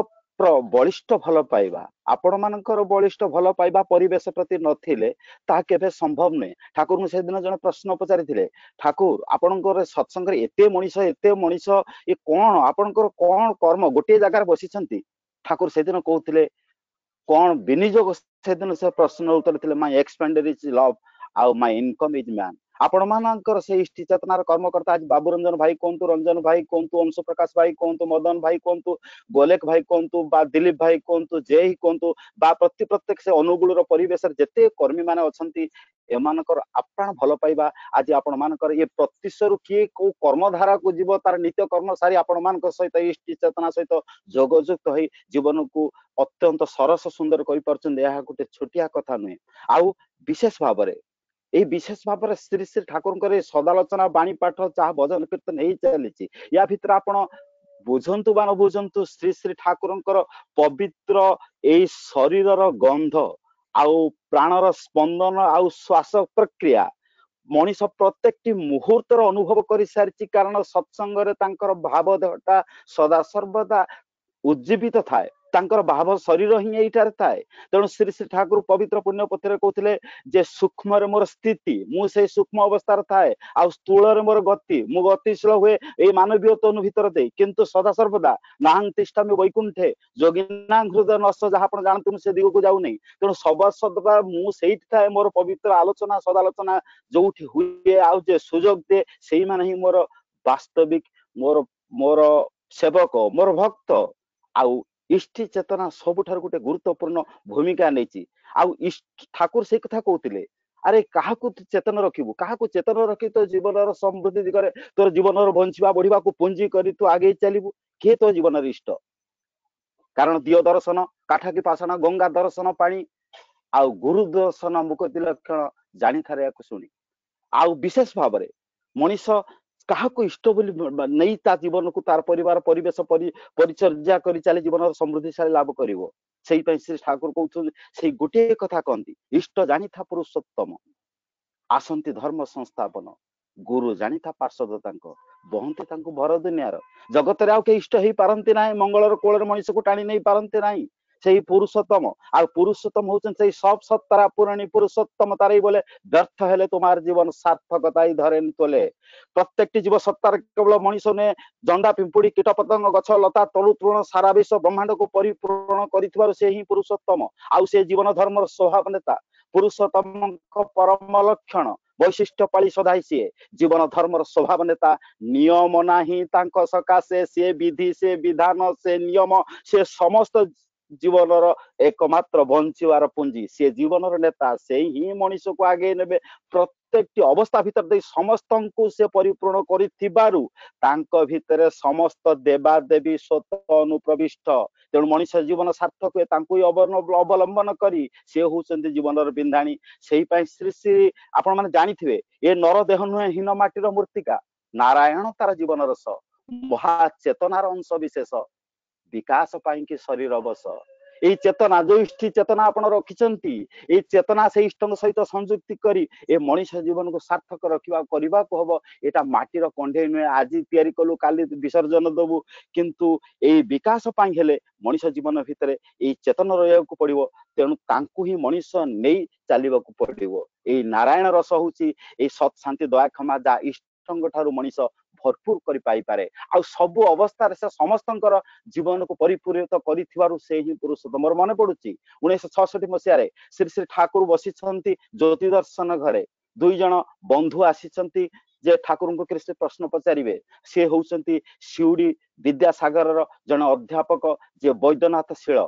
G: बलिष्ठ भल पाइबा आपण मानकर बलिष्ठ भल पाइबा परिवेश प्रति नथिले ता केबे संभव नै। ठाकुर से दिन जने प्रश्न पचारिथिले ठाकुर आपणकर सत्संग रे एते मनीष ये कोन आपणकर कोन कर्म गोटे जगह बसिछंती। ठाकुर से दिन कहउथिले कोन विनियोग से दिन से प्रश्न उत्तर थिले माय एक्सपेंडिचर इज लव आउ माय इनकम इज मैन। आपण मानकर से इष्टि चेतनार कर्मकर्ता आज बाबू रंजन भाई कोंतु, रंजन भाई कोंतु, अंश प्रकाश भाई कोंतु, मदन भाई कोंतु, गोलेक भाई कोंतु बा दिलीप भाई कोंतु, जय ही कोंतु बा प्रत्येक से अनुगुणर परिवेश जेते कर्मी माने अछंती एमानकर आपण भल पाइबा आज आपण मानकर ये प्रतिशरु किए को कर्मधारा को जीव तार नित्य कर्म सारी आपण मानकर सहित इष्टि चेतना सहित जोगयुक्त होई जीवन को अत्यंत सरस सुंदर करि परछन। यह गोटे छोटिया कथा नुहे आउ विशेष भाबरे ए विशेष भाव श्री श्री ठाकुर सदालोचना बाणी पाठ चाह भजन कीर्तन ही चली या भीतर आपण बुझंतु बा न बुझंतु श्री श्री ठाकुर पवित्र ए शरीरर गंध आउ प्राणर स्पंदन आउ श्वास प्रक्रिया मनीष प्रत्येक मुहूर्तर अनुभव कर सारी कारण सत्संग रे तांकर भाव देहटा सदा सर्वदा उज्जीवित थाए तांकर भाव शरीर ही एठार थाए। तेणु श्री श्री ठाकुर पवित्र पुण्य पथरे कहते जे सूक्ष्म रे मोर स्थिति मु से सूक्ष्म अवस्था थाए आ स्थूल रे मोर गति मु गतिशील हुए ए मानवीय तनु भीतर दे किंतु सदा सर्वदा नाहं तिष्ठामि वैकुंठे जोगिनां हृदय नष्ट जहाँ आपण जानतु से दिग को जाऊ नहीं। तेणु सदा सदा मु सेठी थाए मोर पवित्र आलोचना सदालोचना जोठी हुए आउ जे सुजोग दे सेही माने ही मोर वास्तविक मोर मोर सेवक मोर भक्त आउ इष्टि चेतना सबुठार गोटे गुरुत्वपूर्ण भूमिका नहीं। आउ ठाकुर से कथा कहते अरे क्या चेतन रखिबू क्या चेतन रखी तो जीवन समृद्धि दिगरे तोर जीवन बंचिबा बढ़िबा को पुंजी करी तू आगे चलू किए तो जीवन इष्ट कारण दियो दर्शन काठा की पाषाण गंगा दर्शन पानी आउ गुरु दर्शन मुक्ति लक्षण जानी थारे शुणी आउ विशेष भाव में मनीष क्या इष्ट नहीं ता जीवन को तार परिवार परिवेश परिचर्या कर चली जीवन समृद्धिशाली लाभ करिवो। सेही श्री ठाकुर कहते गोटे कथा कहती इष्ट जानी था पुरुषोत्तम आसंती धर्म संस्थापन गुरु जानी था पार्षद बहंती भर दुनियार जगत रे आउ के इष्ट ही पारंती नाही मंगलर कोलर मनीष को टाणी नहीं पारंती नाही से पुरुषोत्तम आ पुरुषोत्तम होचन सब सत्तारा पूरणी पुरुषोत्तम तारे बोले व्यर्थ हेले तुम्हार जीवन सार्थकता ही धरे तोले। प्रत्येक जीव सत्तार केवल मनीष ने जंडा पिंपुड़ी कीट पतंग गछ लता तलु तृण सारा विश्व ब्रह्मांड को परिपूर्ण करिथिबार से ही पुरुषोत्तम आउ से जीवन धर्मर स्वभाव नेता पुरुषोत्तम परम लक्षण वैशिष्ट पाली सदाई सी जीवन धर्मर स्वभाव नेता नियम नाही तांको सकाशे से विधि से विधान से नियम से समस्त जीवन एकमात्र बंचार पुंजी से जीवन नेता से ही मनीष को आगे ने प्रत्येक अवस्था भीतर दे समस्त को से परिपूर्ण करिथिबारु तांको भितर समस्त देवा देवी स्वतः अनुप्रविष्ट। तेणु मनीष जीवन सार्थक हुए तांको अवलंबन करी से होचंती जीवन बिंधाणी। सेही पई श्री श्री आपण माने जानिथिबे ए नर देह नुहे हीन माटीर मूर्तिका नारायण तार जीवन रस महाचेतनार अंश विशेष विकास पाई कि शरीर बस এই চেতনা जो इष्टि चेतना आपण रखिचंती এই চেতনা সেই ইষ্টଙ୍କ সହିତ সংযুক্তি କରି ଏ ମଣିଷ ଜୀବନକୁ ସାର୍ଥକ ରଖିବା କରିବାକୁ ହବ। ଏଟା ମାଟିର କଣ୍ଢେଇ ନୁହେଁ ଆଜି ତିଆରି କଲୁ କାଲି ବିସର୍ଜନ ଦବୁ, କିନ୍ତୁ ଏଇ ବିକାଶ ପାଇଁ ହେଲେ ମଣିଷ ଜୀବନ ଭିତରେ ଏଇ ଚେତନା ରହିବାକୁ ପଡିବ। ତେଣୁ ତାଙ୍କୁ ହିଁ ମଣିଷ ନେଇ ଚାଲିବାକୁ ପଡିବ। ଏଇ ନାରାୟଣ ରସ ହଉଛି ଏଇ ସତ୍ ଶାନ୍ତି ଦୟା କ୍ଷମା ଯା ଇଷ୍ଟଙ୍କ ଠାରୁ ମଣିଷ ଭରପୁର କରି ପାଇପାରେ। ଆଉ ସବୁ ଅବସ୍ଥାରେ ସେ ସମସ୍ତଙ୍କର ଜୀବନକୁ ପରିପୂରିତ କରିଥିବାରୁ ସେ ହିଁ ପୁରୁଷ। ମୋର ମନେ ପଡୁଛି 1966 ମସିହାରେ ଶ୍ରୀ ଶ୍ରୀ ଠାକୁର ବସିଛନ୍ତି ଜ୍ୟୋତି ଦର୍ଶନ ଘରେ, 2 ଜଣ ବନ୍ଧୁ ଆସିଛନ୍ତି ଯେ ଠାକୁରଙ୍କୁ କିଛି ପ୍ରଶ୍ନ ପଚାରିବେ। ସେ ହଉଛନ୍ତି ଶିଉଡି ବିଦ୍ୟାସାଗରର ଜଣେ ଅଧ୍ୟାପକ ଯେ ବୈଦ୍ୟନାଥ ଶୀଳ,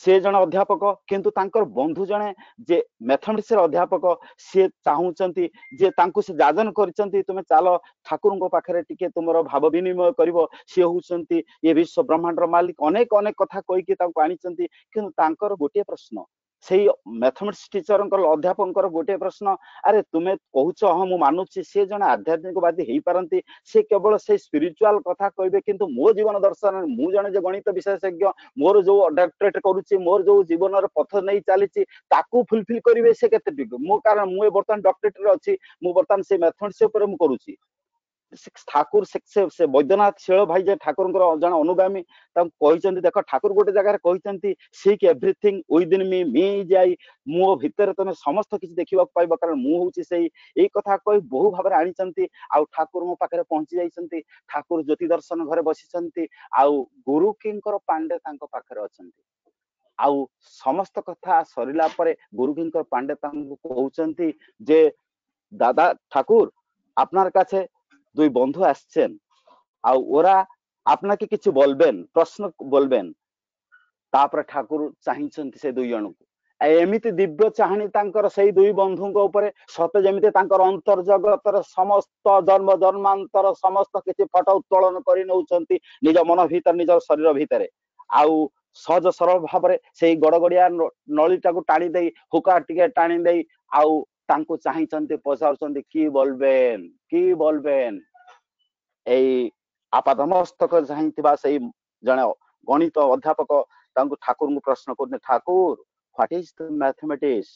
G: ସେ ଜଣେ ଅଧ୍ୟାପକ, କିନ୍ତୁ ତାଙ୍କର ବନ୍ଧୁ ଜଣେ ଯେ ମ୍ୟାଥମେଟିକ୍ସର ଅଧ୍ୟାପକ। ସିଏ ଚାହୁଁଛନ୍ତି ଯେ ତାଙ୍କୁ ସେ ଯାଜନ କରିଛନ୍ତି ତୁମେ ଚାଲ ଠାକୁରଙ୍କ ପାଖରେ ଟିକେ ତୁମର ଭାବ ବିନିମୟ କରିବ। ସିଏ ହଉଛନ୍ତି ଏ ବିଶ୍ୱ ବ୍ରହ୍ମାଣ୍ଡର ମାଲିକ, ଅନେକ ଅନେକ କଥା କହିକି ତାଙ୍କୁ ଆଣିଛନ୍ତି। କିନ୍ତୁ ତାଙ୍କର ଗୋଟିଏ ପ୍ରଶ୍ନ, ସେଇ ମ୍ୟାଥମେଟିକ୍ସ ଟିଚରଙ୍କର ଅଧ୍ୟାପକଙ୍କର ଗୋଟିଏ ପ୍ରଶ୍ନ, ଆରେ ତୁମେ କହୁଛ ହଁ ମୁଁ ମାନୁଛି ସେ ଜଣେ ଆଧ୍ୟାତ୍ମିକବାଦୀ ହେଇପାରନ୍ତି, ସେ କେବଳ ସେଇ ସ୍ପିରିଚୁଆଲ କଥା କହିବେ, କିନ୍ତୁ ମୋ ଜୀବନ ଦର୍ଶନରେ ମୁଁ ଜଣେ ଯେ ଗଣିତ ବିଶେଷଜ୍ଞ, ମୋର ଯୋଉ ଡକ୍ଟରେଟ କରୁଛି, ମୋର ଯୋଉ ଜୀବନର ପଥ ନେଇ ଚାଲିଛି ତାକୁ ଫୁଲଫିଲ କରିବେ ସେ କେତେ ଠିକ। ମୁଁ କାରଣ ମୁଁ ବର୍ତ୍ତମାନ ଡକ୍ଟରେଟରେ ଅଛି, ମୁଁ ବର୍ତ୍ତମାନ ସେଇ ମ୍ୟାଥମେଟିକ୍ସ ଉପରେ ମୁଁ କରୁଛି। ଠାକୁର ସେ ବୈଦ୍ୟନାଥ ଶୀଳ ଭାଇ ଯେ ଠାକୁରଙ୍କର ଜଣେ ଅନୁଗାମୀ, ତାଙ୍କୁ କହିଛନ୍ତି ଦେଖ ଠାକୁର ଗୋଟେ ଜାଗାରେ କହିଛନ୍ତି ସିକ୍ ଏଭ୍ରିଥିଙ୍ଗ ୱିଦିନ ମି ଯାଇ ମୋ ଭିତରେ ତମେ ସମସ୍ତ କିଛି ଦେଖିବାକୁ ପାଇବ, କାରଣ ମୁଁ ହଉଛି ସେଇ। ଏଇ କଥା କହି ବହୁ ଭାବରେ ଆଣିଛନ୍ତି। ଆଉ ଠାକୁରଙ୍କ ପାଖରେ ପହଞ୍ଚି ଯାଇଛନ୍ତି। ଠାକୁର ଜ୍ୟୋତି ଦର୍ଶନ ଘରେ ବସିଛନ୍ତି, ଆଉ ଗୁରୁ କିଙ୍କର ପାଣ୍ଡେ ତାଙ୍କ ପାଖରେ ଅଛନ୍ତି। ଆଉ ସମସ୍ତ କଥା ସରିଲା ପରେ গুরু কিঙ্কর পান্ডে তাଙ୍କୁ কହୁଛନ୍ତି যে দাদা ঠাকুর আপনার কাছে 2 বন্ধু আসছেন, আর ওরা আপনাকে কিছু বলবেন, প্রশ্ন বলবেন। তারপরে ঠাকুর চাহিଁଛନ୍ତି ସେ 2 ଜଣଙ୍କୁ। ଏମିତି ଦିବ୍ୟ ଚାହାଣୀ ତାଙ୍କର ସେଇ 2 ବନ୍ଧୁଙ୍କ ଉପରେ, ସତେ ଯେମିତି ତାଙ୍କର ଅନ୍ତର୍ଜଗତର ସମସ୍ତ ଜନ୍ମ ଜନ୍ମାନ୍ତର ସମସ୍ତ କିଛି ଫଟୋ ଉତ୍ତୋଳନ କରି ନେଉଛନ୍ତି ନିଜ ମନ ଭିତରେ, ନିଜ ଶରୀର ଭିତରେ। ଆଉ ସହଜ ସରଳ ଭାବରେ ସେଇ ଗଡଗଡିଆ ନଳୀଟାକୁ ଟାଣି ଦେଇ, ହୁକା ଟିକେ ଟାଣି ଦେଇ, ଆଉ ତାଙ୍କୁ ଚାହିଁଛନ୍ତି, ପଚାରୁଛନ୍ତି କି ବଲବେନ। ଏଇ ଆପାଦମସ୍ତକ ଚାହିଁଥିବା ସେଇ ଜଣେ ଗଣିତ ଅଧ୍ୟାପକ ତାଙ୍କୁ ଠାକୁରଙ୍କୁ ପ୍ରଶ୍ନ କରୁଛନ୍ତି, Thakur what is the mathematics?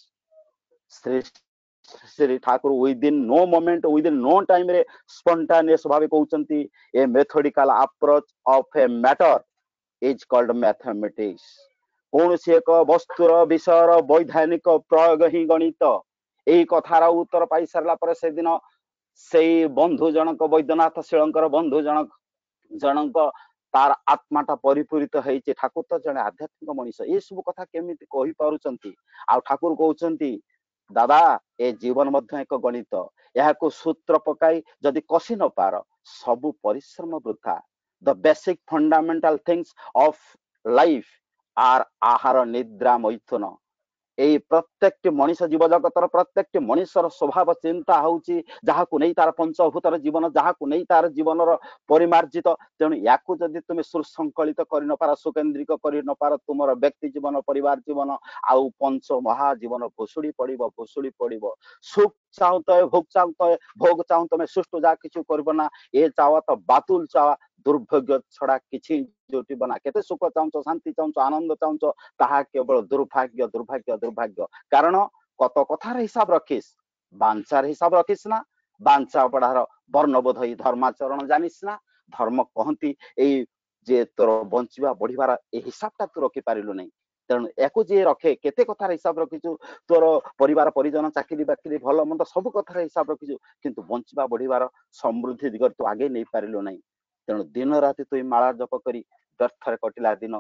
G: Shri Thakur within no moment, within no ଟାଇମରେ ସ୍ପଣ୍ଟାନିୟସ ଭାବେ କହୁଛନ୍ତି, a methodical approach of a matter is called mathematics। କୌଣସି ଏକ ବସ୍ତୁର ବିଷୟର ବୈଧାନିକ ପ୍ରୟୋଗ ହିଁ ଗଣିତ। ଏଇ କଥାର ଉତ୍ତର ପାଇ ସାରିଲା ପରେ ସେଦିନ ସେଇ ବନ୍ଧୁ ଜଣକ, ବୈଦ୍ୟନାଥ ଶୀଳଙ୍କର ବନ୍ଧୁ ଜଣଙ୍କ ତାର ଆତ୍ମାଟା ପରିପୂରିତ ହେଇଛି। ଠାକୁର ତ ଜଣେ ଆଧ୍ୟାତ୍ମିକ ମଣିଷ, ଏ ସବୁ କଥା କେମିତି କହିପାରୁଛନ୍ତି? ଆଉ ଠାକୁର କହୁଛନ୍ତି ଦାଦା ଏ ଜୀବନ ମଧ୍ୟ ଏକ ଗଣିତ, ଏହାକୁ ସୂତ୍ର ପକାଇ ଯଦି କଷି ନ ପାର ସବୁ ପରିଶ୍ରମ ବୃଥା। The basic fundamental things of life are ଆହାର ନିଦ୍ରା ମୈଥୁନ। এই ପ୍ରତ୍ୟେକଟି ମଣିଷ ଜୀବ ଜଗତର ପ୍ରତ୍ୟେକଟି ମଣିଷର ସ୍ୱଭାବ ଚିନ୍ତା ହଉଛି ଯାହାକୁ ନେଇ ତାର ପଞ୍ଚଭୂତର ଜୀବନ, ଯାହାକୁ ନେଇ ତାର ଜୀବନର ପରିମାର୍ଜିତ। ତେଣୁ ୟାକୁ ଯଦି ତୁମେ ସୁଶୃଙ୍ଖଳିତ କରି ନ ପାର, ସୁକେନ୍ଦ୍ରିକ କରି ନ ପାର, ତୁମର ବ୍ୟକ୍ତି ଜୀବନ, ପରିବାର ଜୀବନ ଆଉ ପଞ୍ଚ ମହା ଜୀବନ ଭୁଷୁଡି ପଡିବ। ସୁଖ ଚାହୁଁ ତମେ, ଭୋଗ ଚାହୁଁ ତମେ, ସୁଷ୍ଠୁ ଯାହା କିଛି କରିବ ନା, ଏ ଚାওয়া ତ ବାତୁଲ ଚାওয়া, ଦୁର୍ଭାଗ୍ୟ ଛଡା କିଛି ଜୁଟିବ ନା। କେତେ ସୁଖ ଚାହୁଁଛ, ଶାନ୍ତି ଚାହୁଁଛ, ଆନନ୍ଦ ଚାହୁଁଛ, ତାହା କେବଳ ଦୁର୍ଭାଗ୍ୟ। କାରଣ କତ କଥାର ହିସାବ ରଖିস, ବାଞ୍ଚାର ହିସାବ ରଖିস ନା, ବାଞ୍ଚା ପଢାର ବର୍ଣ୍ଣବୋଧ ଏଇ ଧର୍ମାଚରଣ ଜାଣିସ ନା। ଧର୍ମ କହନ୍ତି ଏଇ ଯେ ତୋର ବଞ୍ଚିବା ବଢିବାର ଏ ହିସାବଟା ତୁ ରଖିପାରିଲୁ ନାହିଁ। ତେଣୁ ୟାକୁ ଯିଏ ରଖେ, କେତେ କଥାର ହିସାବ ରଖିଛୁ, ତୋର ପରିବାର ପରିଜନ, ଚାକିରି ବାକିରି, ଭଲ ମନ୍ଦ ସବୁ କଥାର ହିସାବ ରଖିଛୁ, କିନ୍ତୁ ବଞ୍ଚିବା ବଢିବାର ସମୃଦ୍ଧି ଦିଗରେ ତୁ ଆଗେଇ ନେଇ ପାରିଲୁ ନାହିଁ। ତେଣୁ ଦିନ ରାତି ତୁଇ ମାଳା ଜପ କରି ବ୍ୟର୍ଥରେ କଟିଲା ଦିନ।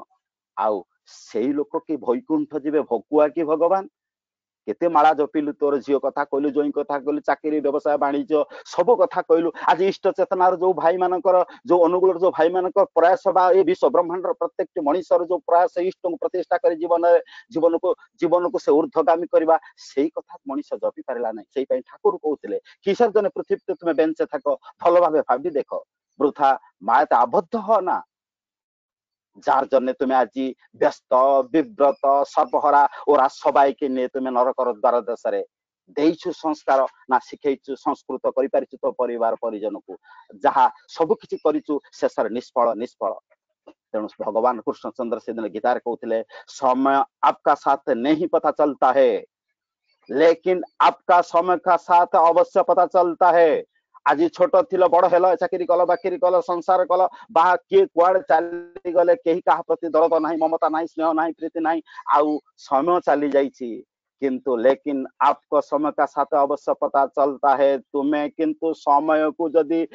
G: ଆଉ ସେଇ ଲୋକ କି ବୈକୁଣ୍ଠ ଯିବେ ଭକୁଆ କି ଭଗବାନ? କେତେ ମାଳା ଜପିଲୁ, ତୋର ଝିଅ କଥା କହିଲୁ, ଜୋଇଁ କଥା କହିଲୁ, ଚାକିରି ବ୍ୟବସାୟ ବାଣିଜ୍ୟ ସବୁ କଥା କହିଲୁ। ଆଜି ଇଷ୍ଟ ଚେତନାର ଯୋଉ ଭାଇମାନଙ୍କର, ଯୋଉ ଅନୁକୂଳର ଯୋଉ ଭାଇମାନଙ୍କର ପ୍ରୟାସ ବା ଏ ବିଶ୍ୱ ବ୍ରହ୍ମାଣ୍ଡର ପ୍ରତ୍ୟେକଟି ମଣିଷର ଯୋଉ ପ୍ରୟାସ ଇଷ୍ଟଙ୍କୁ ପ୍ରତିଷ୍ଠା କରି ଜୀବନକୁ ସେ ଊର୍ଦ୍ଧ୍ୱଗାମୀ କରିବା, ସେଇ କଥା ମଣିଷ ଜପି ପାରିଲା ନାହିଁ। ସେଇ ପାଇଁ ଠାକୁର କହୁଥିଲେ କିସର ଜନେ ପୃଥିବୀতে ତୁମେ ବେଞ୍ଚে থাকো, ଭଲ ଭାବେ ଭାବି ଦେଖ, বৃথা মায়াতে আবদ্ধ হও না। যার জন্য তুমি আজি ব্যস্ত, বিব্রত, সর্বহরা ওরা সবাইকে নিয়ে তুমি নরকর দ্বার দেশে ଦେଇଛୁ ସଂସ୍କାର ନା ଶିଖେଇଛୁ, ସଂସ୍କୃତ କରିପାରିଛୁ ତୋ ପରିବାର ପରିଜନକୁ, ଯାହା ସବୁ କିଛି କରିଛୁ ଶେଷରେ ନିଷ୍ଫଳ। तेणु भगवान कृष्णचंद्र से दिन गीतार कहते समय आपका साथ नहीं पता चलता है, लेकिन आपका समय का साथ अवश्य पता चलता है। आज छोट थिल बड़ हेल, चाकरी कल बाकरी कल संसार कल बा किए कुआड़े चली गले, केही काहा प्रति दरद नाही, ममता नाही, स्नेह नाही, प्रीति नाही, आउ समय चली जाइछि। किंतु लेकिन आपको समय का साथ अवश्य पता चलता है। तुम्हें किंतु समय को जदि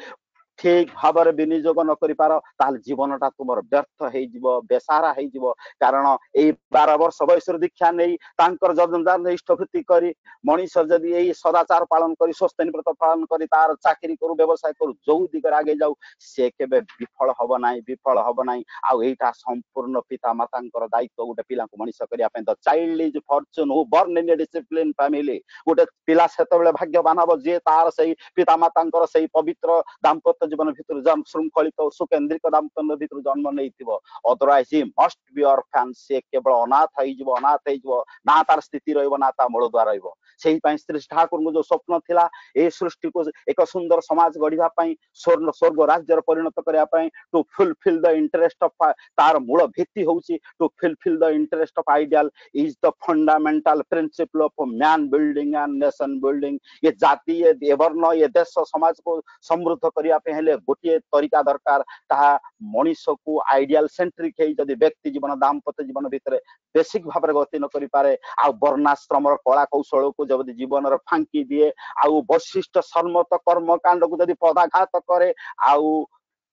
G: ठीक भाव विनियोग न करि पार ताल जीवनटा तुमर व्यर्थ हे जिवो, बेसारा हे जिवो। कारण ए 12 वर्ष बयस दीक्षा नहीं तांकर जन्मदान इष्टभूति करी मनीष जदि यही सदाचार पालन करी स्वस्तिनी व्रत पालन करी तार चाकरी करू व्यवसाय करू जो दिगर आगे जाऊ से केबे विफल हब नाही, विफल हब नाही। आ एटा संपूर्ण पिता मातांकर दायित्व गोटे पिला को मनीष करिया पे। The child is Fortune who born in A discipline family. गोटे पिला सेतबेले भाग्यवान हब जे तार सही पिता मातांकर सही पवित्र दाम्पत्य जीवन भितर जन्म श्रृंखलित सुकेन्द्रिक दाम्पत्य भितर जन्म नहीं थिबो। Otherwise he must be orphan. से केवल अनाथ हे जिवो, अनाथ हे जिवो, ना तार स्थिति रहइबो ना ता मूल द्वार रहइबो। सेही पई श्री ठाकुर को जो स्वप्न थिला ए सृष्टि को एक सुंदर समाज गढ़िबा पई, स्वर्ग राज्य परिणत करिया पई, to fulfil the interest of तार मूल भित्ति होउची to fulfil the interest of ideal is the fundamental principle of man building and nation building. ये जाति ये वर्ण ये देश समाज को समृद्ध करिया पे हेले गोटे तरीका दरकार, ताहा मनीष को आइडियल सेंट्रिक हे जदि व्यक्ति जीवन दाम्पत्य जीवन भितर बेसिक भाव गति न करि पारे, आ वर्णाश्रम कला कौशल को जब जीवन फांकी दिए, आउ वशिष्ठ सर्मत कर्म कांड को जदि पदाघात करे, आउ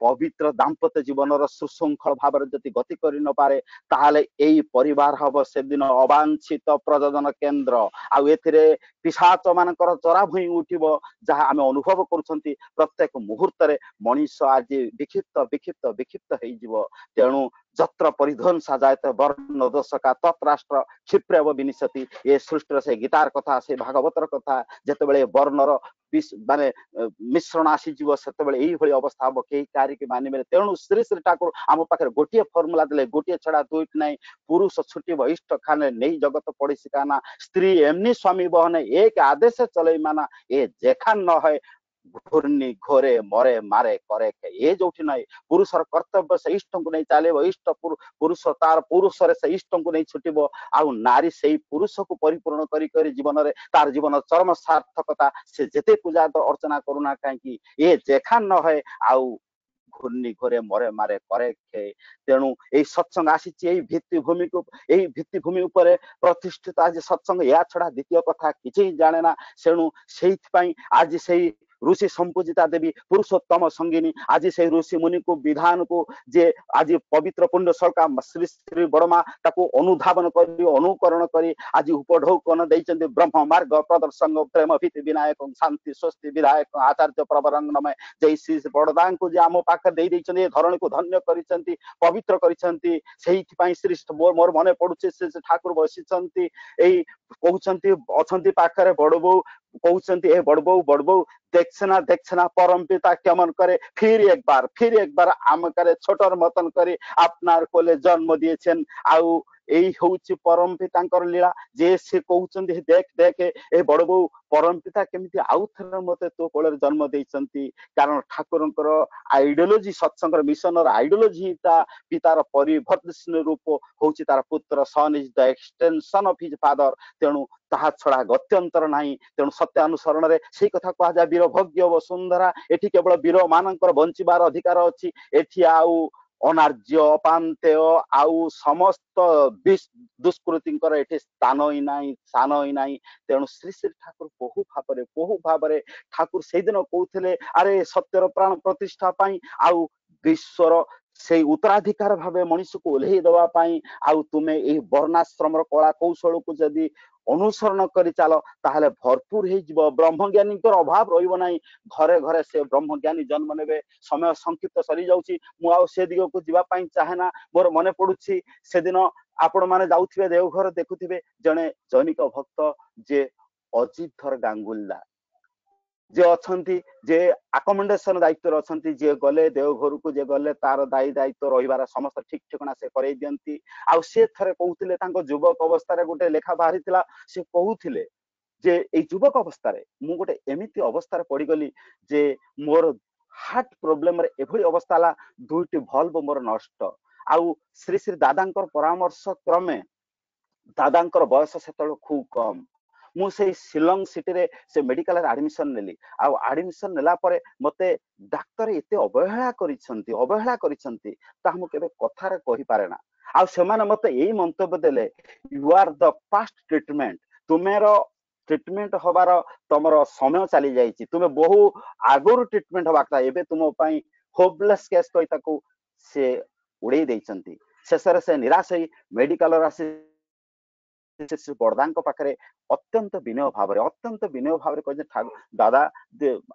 G: पवित्र दाम्पत्य जीवन सुशृंखल भाव जदि गति कर न पारे, ताहले एई परिवार हब से दिन अवांछित प्रजनन केन्द्र। आउ एथिरे पिशाच मानकर चरा भई उठिबो, जहा आमे अनुभव करूछंती प्रत्येक मुहूर्त रे मनीष आज विक्षिप्त विक्षिप्त विक्षिप्त हेई जिवो। तेणु जत्र परिध्वंसा जायते वर्ण दोषका तत्राष्ट्र क्षिप्रव विनिशति। ये सृष्टिर से गीतार कथा से भागवतर कथा जेतेबेले वर्णर माने मिश्रण आसीଯିव सेतेबेले एई भली अवस्था हबो, केही कार्य के मानि मेले। तेणु श्री श्री ठाकुर आम पाखे गोटे फर्मुला देले, गोटे छड़ा दुईट नहीं। पुरुष छुटिब इष्ट खाने नहीं जगत पड़ी सिकाना, स्त्री एमनी स्वामी बहने एक आदेश चलै माना। ए जेखान न है घूर्णी घोरे मरे मारे करे के। ये जो नहीं पुरुष कर्तव्य से इष्ट को नहीं चले, इष्ट पुरुष तार पुरुष से इष्ट को नहीं छुटिब, आउ नारी से पुरुष को परिपूर्ण करी जीवन रे तार जीवन चरम सार्थकता से जेते पूजा अर्चना करूना कहीं ये जेखा न है आउ घूर्णी घोरे मरे मारे करे खे। तेणु यही सत्संग आसी भित्तिभूमि को यही भित्तिभूमि उपरे प्रतिष्ठित आज सत्संग या छड़ा द्वितीय कथा किछि जाने ना। सेणु सेइथि आज से ऋषि संपूजिता देवी पुरुषोत्तम संगिनी आज से ऋषि मुनि को विधान को जे आज पवित्र पुण्य सरका श्री श्री बड़मा ताको अनुधावन करी अनुकरण करी आज उपढौकन दैचंती ब्रह्म मार्ग प्रदर्शन प्रेम भीति विनायक शांति स्वस्ति विधायक आचार्य प्रवरंगमय जय श्री बड़दा को जे आम पाखे दे दैचंती धरणी को धन्य करिसंती पवित्र करिसंती। सेहिथि पई श्री मोर मने पडुचे श्री ठाकुर बसिसंती एई कहउचंती अछंती पाखरे बड़बो कहउचंती ए बड़बो देखना परम पिता केमन करे फिर एक बार आम करे छोटर मतन करे आपनार कोले जन्म दिएछन। आउ यही हूँ परम पिता लीला जे से कहते देख देख ए बड़ बो परम पिता केमिति आउ थे मते तो कोल जन्म देइछंती। कारण ठाकुरंकर आइडियोलॉजी सत्संग मिशन आइडियोलॉजी ता पितार परिवर्तन रूप होची तार पुत्र son is the extension of his father. तेणु ताहा छड़ा गत्यंतर नाही। तेणु सत्य अनुसरण रे से कथा कहा जा वीर भोग्य वसुंधरा एठी केवल वीर मानकर बंचिबार अधिकार अछि। एठी आउ अनार्य अपान्तेय आउ समस्त दुष्कृतिंकर एठी स्थान ही नाही स्थान ही नाही। तेणु श्री श्री ठाकुर बहु भाव ठाकुर से दिन कहते अरे सत्यर प्राण प्रतिष्ठा पाई आउ विश्वर से उत्तराधिकार भाव मनुष्य को ओल्हे दवा पाई आउ तुमे एही वर्णाश्रम कला कौशल को जदि अनुसरण करी चाल ताहले भरपूर हे जीव। ब्रह्मज्ञानी अभाव रहिबो नाही। घरे घरे से ब्रह्मज्ञानी जन्म नेबे। समय संक्षिप्त सरी जाउची मु आउ से दिग को जीवा पाई चाहे ना। मोर मने पडुची से दिन आपण माने जाउथिबे देवघर देखुथिबे जने जैनिक भक्त जे अजितधर गांगुल्ला जे अछंती जे अकोमोडेशन दायित्व अछंती जे गले देवघर को जे गले तार दायी दायित्व रहिबार समस्त ठीक ठिकाना से करई दियंती। आउ से थरे कहउथिले तांको युवक अवस्था रे गोटे लेखा बाहरितिला से कहउथिले जे ए युवक अवस्था रे मु गोटे एमिति अवस्था रे पड़ी गली जे मोर हार्ट प्रॉब्लम रे एभली अवस्था ला दुईटी भल्व मोर नष्ट आउ श्री श्री दादांकर परामर्श क्रमे दादांकर बयस सेतल खूब कम मु से शिलंग सिटी रे से मेडिकल एडमिशन नेली आउ एडमिशन नेला परे मते डाक्टर एते अवहेला करिसंती ता हम केबे कथारे कहि पारे ना आउ सेमाने मते एई मंतव्य देले you are the past treatment तुमेरो ट्रीटमेंट होबार तमरो समय चली जाइछि तुमे बहु आगुर ट्रीटमेंट होबा था एबे तुम पई होपलेस केस कहि ताकू से उड़े देइसंती शेषरे से निराश होई मेडिकल राशि श्री बड़दांक पाखरे अत्यंत विनय भाव रे कहे दादा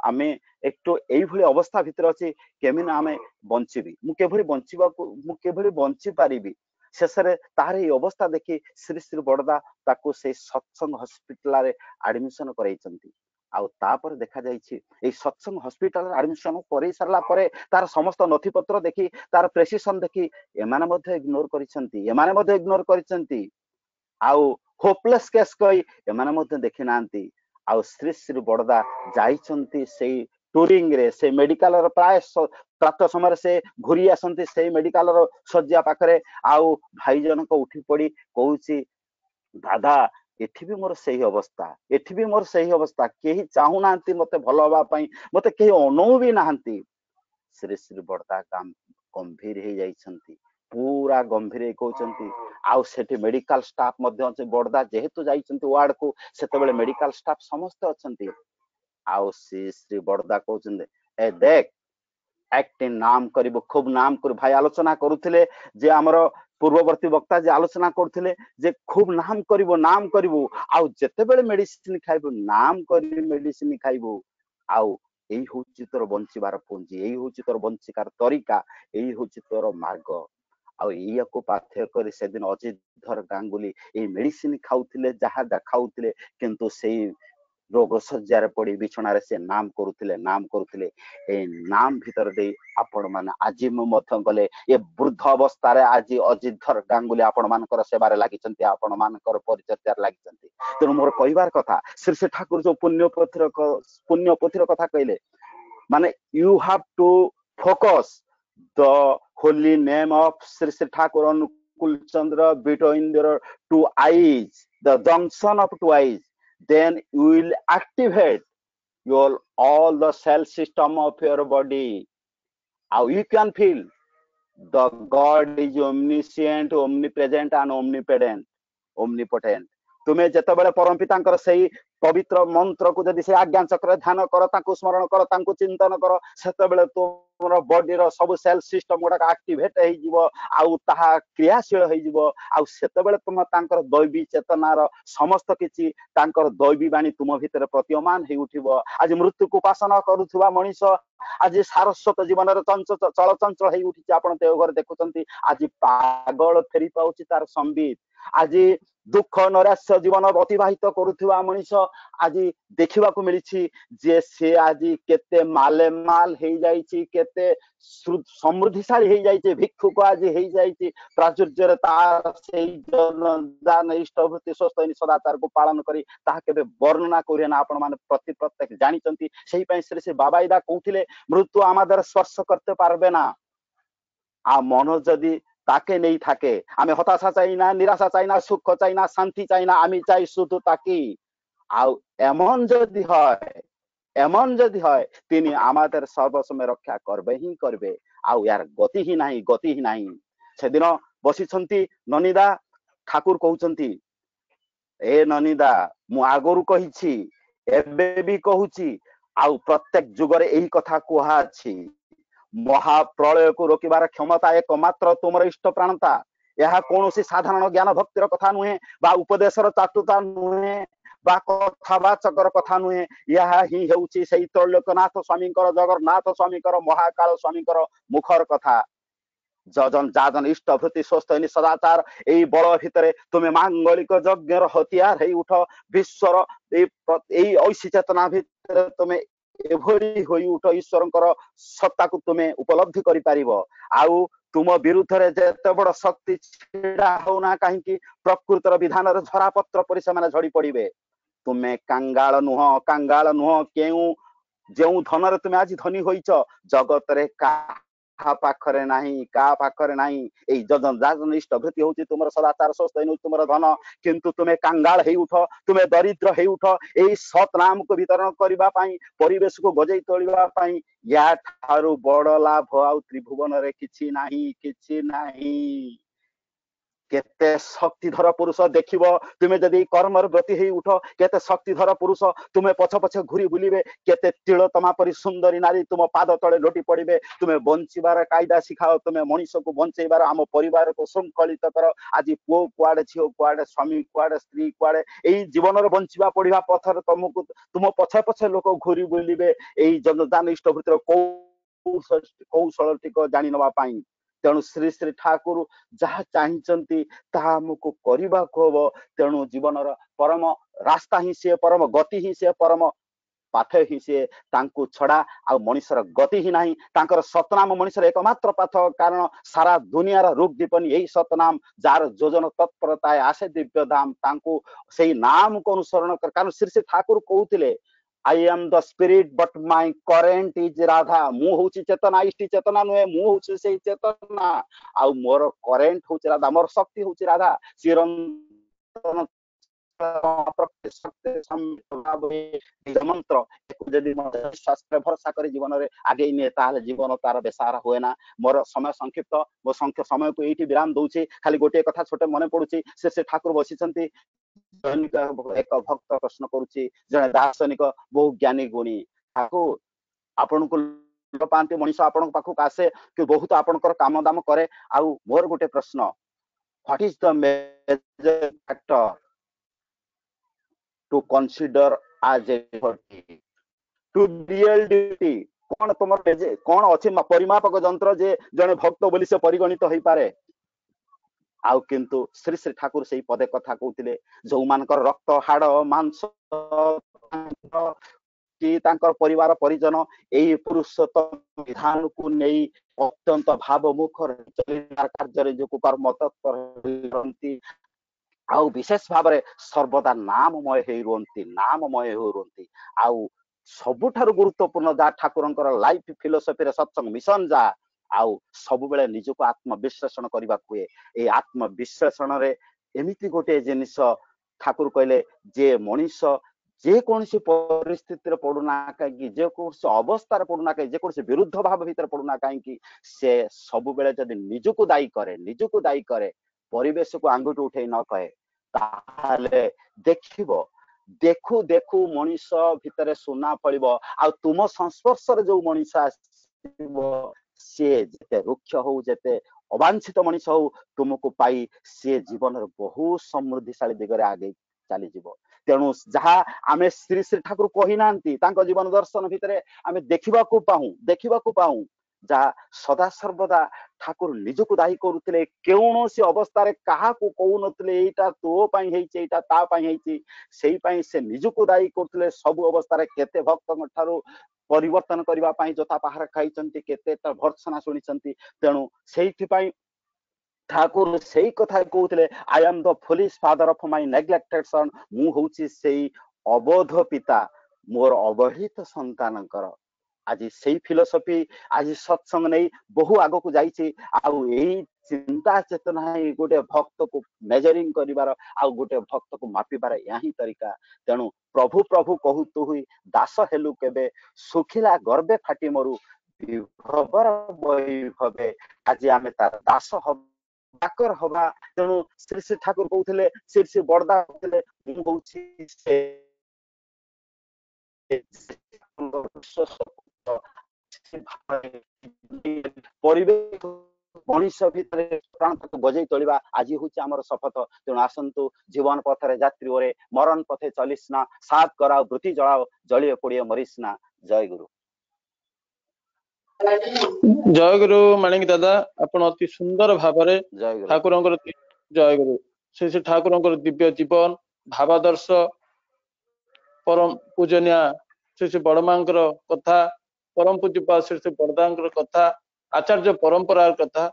G: आमे एकटो एई भली अवस्था भितर अछि केमिन आमे बंचिबी मु केभली बंची पारिबी शेषरे तार ए अवस्था देखि श्री श्री बड़दा ताको से सत्संग हॉस्पिटल रे एडमिशन करैचंती आउ तापर देखा जाइछि ए सत्संग हॉस्पिटल एडमिशन करै सरला परे तार समस्त नथिपत्र देखि तार प्रेसिजन देखि एमाने मध्ये इग्नोर करिसंती आउ होपलेस केस कई एमाने मध्ये देखि नांती आउ श्री श्री बड़दा जाइछंती सेई टूरिंग रे से मेडिकल रो प्राय प्रातः समय से घुरी आसंती से मेडिकल रो सज्जा पाखरे आउ भाई जनक उठी पड़ी कहूची दादा एठी भी मोर सही अवस्था केही चाहू नांती मते भलो होबा पई मते केही अनु भी नांती श्री श्री बड़दा काम गंभीर हे जाइछंती पूरा गंभीर कहउचंती आउ सेठी मेडिकल स्टाफ मध्ये बड़दा जेहेतु जाइछंती वार्ड को सेते बेले मेडिकल स्टाफ समस्त अछंती आउ श्री श्री बड़दा कहउचंती ए देख एक्टिंग नाम करिबो खूब नाम कर भाई आलोचना करूथिले जे हमरो पूर्ववर्ती वक्ता जे आलोचना करथिले जे खूब नाम करिवो आउ जते बेले मेडिसिन खाइबो नाम करि मेडिसिन खाइबो आउ एई होची तोर बंचिबार पुंजी एई होची तोर बंचिकार तरीका एई होची तोर मार्ग आउ एया को पाथ्य करी से दिन अजित धर गांगुली ए मेडिसिन खाउथिले जहा देखाउथिले किंतु सेई रोग सज्जार पड़ी बिछणार से नाम करुथिले ए नाम भीतर दे आपण माने आजि मथं गले ए वृद्ध अवस्था रे आज अजित धर गांगुली आपण मानकर सेवारे लागिचंती आपण मानकर परिचर्यार लागिचंती तेनु मोर कहिबार कथा श्री श्री ठाकुर जो पुण्य पोथीर कथा कहले माने you have to focus the holy name of Shri Shri Thakur Anukul Chandra between their two eyes the junction of two eyes then you will activate all the cell system of your body. How you can feel the God is omniscient, omnipresent and omnipotent. तुम्हें जेतेबेले परम पितांकर सही पवित्र मंत्र को जदि से आज्ञा चक्र ध्यान कर तांको स्मरण कर तांको चिंतन कर सेतेबेले तोमर बॉडी रो सब सेल सिस्टम गुडा एक्टिवेट हे जिवो आउ ताहा क्रियाशील हे जिवो आउ सेतेबेले तुम तांकर दैवी चेतना रो समस्त किछि तांकर दैवी बाणी तुम भितर प्रतीयमान हे उठिबो आज मृत्यु को उपासना करूथुवा मनीष आज सारस्वत जीवन रो चल चंचल हे उठिछि आपण देवघर देखुचंती आज पागल फेरी पाउछि तार संबित आज दुख नैराश्य जीवन अतिबाहित करुवा मनीष आज देखा मिली जे से आज केते माले माल हो जाइए केते समृद्धिशाली हो जाइए भिक्षुक आज हो जाइए प्राचुर्य तार से दान इष्टभूति स्वस्थ सदाचार को पालन करी ताहा केबे वर्णना करिए ना आपण माने प्रति प्रत्येक जानिचंती सेही पई श्री श्री बाबाईदा कहउथिले मृत्यु आमादर स्पर्श करते पारबे ना आ मन जदि ताके नहीं थाके आमे हताशा चाहिना निराशा चाहिना सुख चाहिना शांति चाहिना आमी चाहि शुद्ध ताकी आउ एमन जदि है तिनी आमादेर सर्वसमय रक्षा करबे ही करबे आउ यार गति ही नाही से दिन बसिछंती ननिदा ठाकुर कहउचंती ए ननिदा मु आगरु कहिछि एबे भी कहूची आउ प्रत्येक जुगरे एही कथा कुहा अछि महाप्रलय को रोकिबार क्षमता एकमात्र तुमर इष्ट प्राणता यह कौन साधारण ज्ञान भक्तिर कथा नुहे बा उपदेशर चातुता नुहे बा कथावाचकर कथा नुहे यह ही हेउची सेई त्रैलोक्यनाथ स्वामींकर जगन्नाथ स्वामींकर महाकाल स्वामींकर मुखर कथा जाजन इष्टभूति स्वस्थ सदाचार एई बल भितरे तुमे मांगलिक यज्ञर हथियार हे उठ विश्वर एई ऐसी चेतना भितरे तुमे एभरी होई उठ ईश्वरंकर सत्ता को तुमे उपलब्धि करि पारिबो आउ तुम विरुद्ध रे जेते बड़ शक्ति छिड़ा होना काहे प्रकृतिर विधान रे झरापत्र परि से झड़ी पड़िबे तुमे कांगाल नुह केउ जेउ धन रे तुमे आज धनी होइछ जगत रे କାହା ପାଖରେ ନାହିଁ, କାହା ପାଖରେ ନାହିଁ। ଏଇ ନିଷ୍ଠ ବୃତ୍ତି ହଉଛି ତୁମର ସଦାଚାର, ସ୍ୱସ୍ଥ ତୁମର ଧନ। କିନ୍ତୁ ତୁମେ କାଙ୍ଗାଳ ହେଇ ଉଠ, ତୁମେ ଦରିଦ୍ର ହେଇ ଉଠ। ଏଇ ସତ୍ ନାମକୁ ବିତରଣ କରିବା ପାଇଁ, ପରିବେଶକୁ ଗଜେଇ ତୋଳିବା ପାଇଁ ୟା ଠାରୁ ବଡ ଲାଭ ଆଉ ତ୍ରିଭୁବନରେ କିଛି ନାହିଁ, କିଛି ନାହିଁ। କେତେ ଶକ୍ତିଧର ପୁରୁଷ ଦେଖିବ ତୁମେ ଯଦି କର୍ମର ବ୍ରତୀ ହେଇ ଉଠ, କେତେ ଶକ୍ତିଧର ପୁରୁଷ ତୁମେ ପଛ ପଛେ ଘୁରି ବୁଲିବେ। କେତେ ତିଳତମା ପରି ସୁନ୍ଦରୀ ନାରୀ ତୁମ ପାଦ ତଳେ ଲୋଟି ପଡିବେ। ତୁମେ ବଞ୍ଚିବାର କାଇଦା ଶିଖାଅ, ତୁମେ ମଣିଷକୁ ବଞ୍ଚେଇବାର, ଆମ ପରିବାରକୁ ଶୃଙ୍ଖଳିତ କର। ଆଜି ପୁଅ କୁଆଡେ, ଝିଅ କୁଆଡେ, ସ୍ୱାମୀ କୁଆଡେ, ସ୍ତ୍ରୀ କୁଆଡେ, ଏଇ ଜୀବନରେ ବଞ୍ଚିବା ପଢିବା ପଥରେ ତମକୁ ତୁମ ପଛେ ପଛେ ଲୋକ ଘୁରି ବୁଲିବେ ଏଇ ଜନଜାନିଷ୍ଠ ଭିତରେ କୌଶଳଟିକ ଜାଣି ନେବା ପାଇଁ। ତେଣୁ ଶ୍ରୀ ଶ୍ରୀ ଠାକୁର ଯାହା ଚାହିଁଛନ୍ତି ତାହା ଆମକୁ କରିବାକୁ ହବ। ତେଣୁ ଜୀବନର ପରମ ରାସ୍ତା ହିଁ ସିଏ, ପରମ ଗତି ହିଁ ସିଏ, ପରମ ପାଥ ହିଁ ସିଏ। ତାଙ୍କୁ ଛଡା ଆଉ ମଣିଷର ଗତି ହିଁ ନାହିଁ। ତାଙ୍କର ସତନାମ ମଣିଷର ଏକମାତ୍ର ପାଥ। କାରଣ ସାରା ଦୁନିଆର ରୁକ୍ ଦୀପନି ଏଇ ସତନାମ, ଯାହାର ଯୋଜନ ତତ୍ପରତାଏ ଆସେ ଦିବ୍ୟ ଧାମ। ତାଙ୍କୁ ସେଇ ନାମକୁ ଅନୁସରଣ କର। କାରଣ ଶ୍ରୀ ଶ୍ରୀ ଠାକୁର କହୁଥିଲେ I am the spirit but my current is Radha। ମୁଁ ହଉଛି ଚେତନା, ଇଷ୍ଟି ଚେତନା ନୁହେଁ, ମୁଁ ହଉଛି ସେଇ ଚେତନା ଆଉ ମୋର କରେଣ୍ଟ ହଉଛି ରାଧା, ମୋର ଶକ୍ତି ହଉଛି ରାଧା। ଚିରନ୍ତନ ମନ୍ତ୍ର ଯଦି ଶାସ୍ତ୍ରରେ ଭରସା କରି ଜୀବନରେ ଆଗେଇ ନିଏ ତାହେଲେ ଜୀବନ ତାର ବେସାରା ହୁଏ ନା। ମୋର ସମୟ ସଂକ୍ଷିପ୍ତ, ମୋ ସମୟକୁ ଏଇଠି ବିରାମ ଦଉଛି। ଖାଲି ଗୋଟିଏ କଥା ଛୋଟ ମନେ ପଡୁଛି, ସେ ଠାକୁର ବସିଛନ୍ତି। ଏକ ଭକ୍ତ ପ୍ରଶ୍ନ କରୁଛି, ଜଣେ ଦାର୍ଶନିକ ବହୁ ଜ୍ଞାନୀ ଗୁଣୀ, ତାକୁ ଆପଣଙ୍କୁ ପାଆନ୍ତି, ମଣିଷ ଆପଣଙ୍କ ପାଖକୁ ଆସେ କି ବହୁତ ଆପଣଙ୍କର କାମ ଦାମ କରେ। ଆଉ ମୋର ଗୋଟେ ପ୍ରଶ୍ନ, what is the major factor to consider as a duty to real duty? କଣ ତମର କଣ ଅଛି ପରିମାପକ ଯନ୍ତ୍ର ଯେ ଜଣେ ଭକ୍ତ ବୋଲି ସେ ପରିଗଣିତ ହେଇପାରେ? ଆଉ କିନ୍ତୁ ଶ୍ରୀ ଶ୍ରୀ ଠାକୁର ସେଇ ପଦେ କଥା କହୁଥିଲେ, ଯୋଉମାନଙ୍କର ରକ୍ତ ହାଡ ମାଂସ କି ତାଙ୍କର ପରିବାର ପରିଜନ ଏଇ ପୁରୁଷୋତ୍ତମ ବିଧାନକୁ ନେଇ ଅତ୍ୟନ୍ତ ଭାବମୁଖର କାର୍ଯ୍ୟରେ ଯୋଉ କର୍ମ ତତ୍ପର ରହନ୍ତି ଆଉ ବିଶେଷ ଭାବରେ ସର୍ବଦା ନାମମୟ ହେଇ ରୁହନ୍ତି, ନାମମୟ ହେଇ ରୁହନ୍ତି। ଆଉ ସବୁଠାରୁ ଗୁରୁତ୍ୱପୂର୍ଣ୍ଣ ଯାହା ଠାକୁରଙ୍କର ଲାଇଫ ଫିଲୋସଫିରେ ସତ୍ସଙ୍ଗ ମିଶନ ଯାହା, ଆଉ ସବୁବେଳେ ନିଜକୁ ଆତ୍ମବିଶ୍ଳେଷଣ କରିବାକୁ ହୁଏ। ଏଇ ଆତ୍ମବିଶ୍ଳେଷଣରେ ଏମିତି ଗୋଟେ ଜିନିଷ ଠାକୁର କହିଲେ, ଯେ ମଣିଷ ଯେକୌଣସି ପରିସ୍ଥିତିରେ ପଡୁନା କାହିଁକି, ଯେକୌଣସି ଅବସ୍ଥାରେ ପଡୁନା କାହିଁକି, ଯେକୌଣସି ବିରୁଦ୍ଧ ଭାବ ଭିତରେ ପଡୁନା କାହିଁକି, ସେ ସବୁବେଳେ ଯଦି ନିଜକୁ ଦାୟୀ କରେ, ନିଜକୁ ଦାୟୀ କରେ, ପରିବେଶକୁ ଆଙ୍ଗୁଠି ଉଠେଇ ନ କହେ, ତାହେଲେ ଦେଖିବ ଦେଖୁ ଦେଖୁ ମଣିଷ ଭିତରେ ସୁନା ଫଳିବ। ଆଉ ତୁମ ସଂସ୍ପର୍ଶରେ ଯୋଉ ମଣିଷ ଆସିବ ସିଏ ଯେତେ ରୁକ୍ଷ ହଉ, ଯେତେ ଅବାଞ୍ଛିତ ମଣିଷ ହଉ, ତୁମକୁ ପାଇ ସିଏ ଜୀବନରେ ବହୁତ ସମୃଦ୍ଧିଶାଳୀ ଦିଗରେ ଆଗେଇ ଚାଲିଯିବ। ତେଣୁ ଯାହା ଆମେ ଶ୍ରୀ ଶ୍ରୀ ଠାକୁର କହିନାହାନ୍ତି, ତାଙ୍କ ଜୀବନ ଦର୍ଶନ ଭିତରେ ଆମେ ଦେଖିବାକୁ ପାଉ ଯାହା ସଦା ସର୍ବଦା ଠାକୁର ନିଜକୁ ଦାୟୀ କରୁଥିଲେ। କୌଣସି ଅବସ୍ଥାରେ କାହାକୁ କହୁନଥିଲେ ଏଇଟା ତୋ ପାଇଁ ହେଇଛି, ଏଇଟା ତା ପାଇଁ ହେଇଛି, ସେଇ ପାଇଁ ସେ ନିଜକୁ ଦାୟୀ କରୁଥିଲେ। ସବୁ ଅବସ୍ଥାରେ କେତେ ଭକ୍ତଙ୍କ ଠାରୁ ପରିବର୍ତ୍ତନ କରିବା ପାଇଁ ଯଥା ପାହାର ଖାଇଛନ୍ତି, କେତେ ଭର୍ତ୍ସନା ଶୁଣିଛନ୍ତି। ତେଣୁ ସେଇଥିପାଇଁ ଠାକୁର ସେଇ କଥା କହୁଥିଲେ, I am the foolish father of my neglected son. ମୁଁ ହଉଛି ସେଇ ଅବୋଧ ପିତା ମୋର ଅବହେଳିତ ସନ୍ତାନଙ୍କର। ଆଜି ସେଇ ଫିଲୋସଫି ଆଜି ସତ୍ସଙ୍ଗ ନେଇ ବହୁ ଆଗକୁ ଯାଇଛି। ଆଉ ଏଇ ଚିନ୍ତା ଚେତନା ହିଁ ଗୋଟେ ଭକ୍ତକୁ ମେଜରିଂ କରିବାର, ଆଉ ଗୋଟେ ଭକ୍ତକୁ ମାପିବାର ଏହା ହିଁ ତରିକା। ତେଣୁ ପ୍ରଭୁ ପ୍ରଭୁ କହୁତୁ ହୁଇ ଦାସ ହେଲୁ କେବେ, ଶୁଖିଲା ଗର୍ବେ ଫାଟି ମରୁ ବିଭବର ବୈଭବେ। ଆଜି ଆମେ ତାର ଦାସ ଚାକର ହବା। ତେଣୁ ଶ୍ରୀ ଶ୍ରୀ ଠାକୁର କହୁଥିଲେ, ଶ୍ରୀ ଶ୍ରୀ ବଡ଼ଦା କହୁଥିଲେ, ମୁଁ ହଉଛି ସେ ପରିବେଶ ମଣିଷ ଭିତରେ ପ୍ରାଣକୁ ବଜେଇ ତୋଳିବା ଆଜି ହଉଛି ଆମର ଶପଥ। ତେଣୁ ଆସନ୍ତୁ ଜୀବନ ପଥରେ ଯାତ୍ରୀ ଓରେ, ମରଣ ପଥେ ଚଲିସ ନା, ସାଥ କରାଅ ବୃତ୍ତି ଜଳାଅ, ଜଳିଏ ପୋଡିଏ ମରିସ ନା। ଜୟ ଗୁରୁ।
B: ଜୟ ଗୁରୁ ମାଣିକ ଦାଦା, ଆପଣ ଅତି ସୁନ୍ଦର ଭାବରେ
G: ଜୟ ଗୁରୁ।
B: ଠାକୁରଙ୍କର ଜୟ ଗୁରୁ ଶ୍ରୀ ଠାକୁରଙ୍କର ଦିବ୍ୟ ଜୀବନ ଭାବାଦର୍ଶ, ପରମ ପୂଜନୀୟ ଶ୍ରୀ ଶ୍ରୀ ବଡମାଙ୍କର କଥା, ପରମ ପୂଜ୍ୟପାଦ ଶ୍ରୀ ଶ୍ରୀ ବଡଦାଙ୍କର କଥା, ଆଚାର୍ଯ୍ୟ ପରମ୍ପରାର କଥା,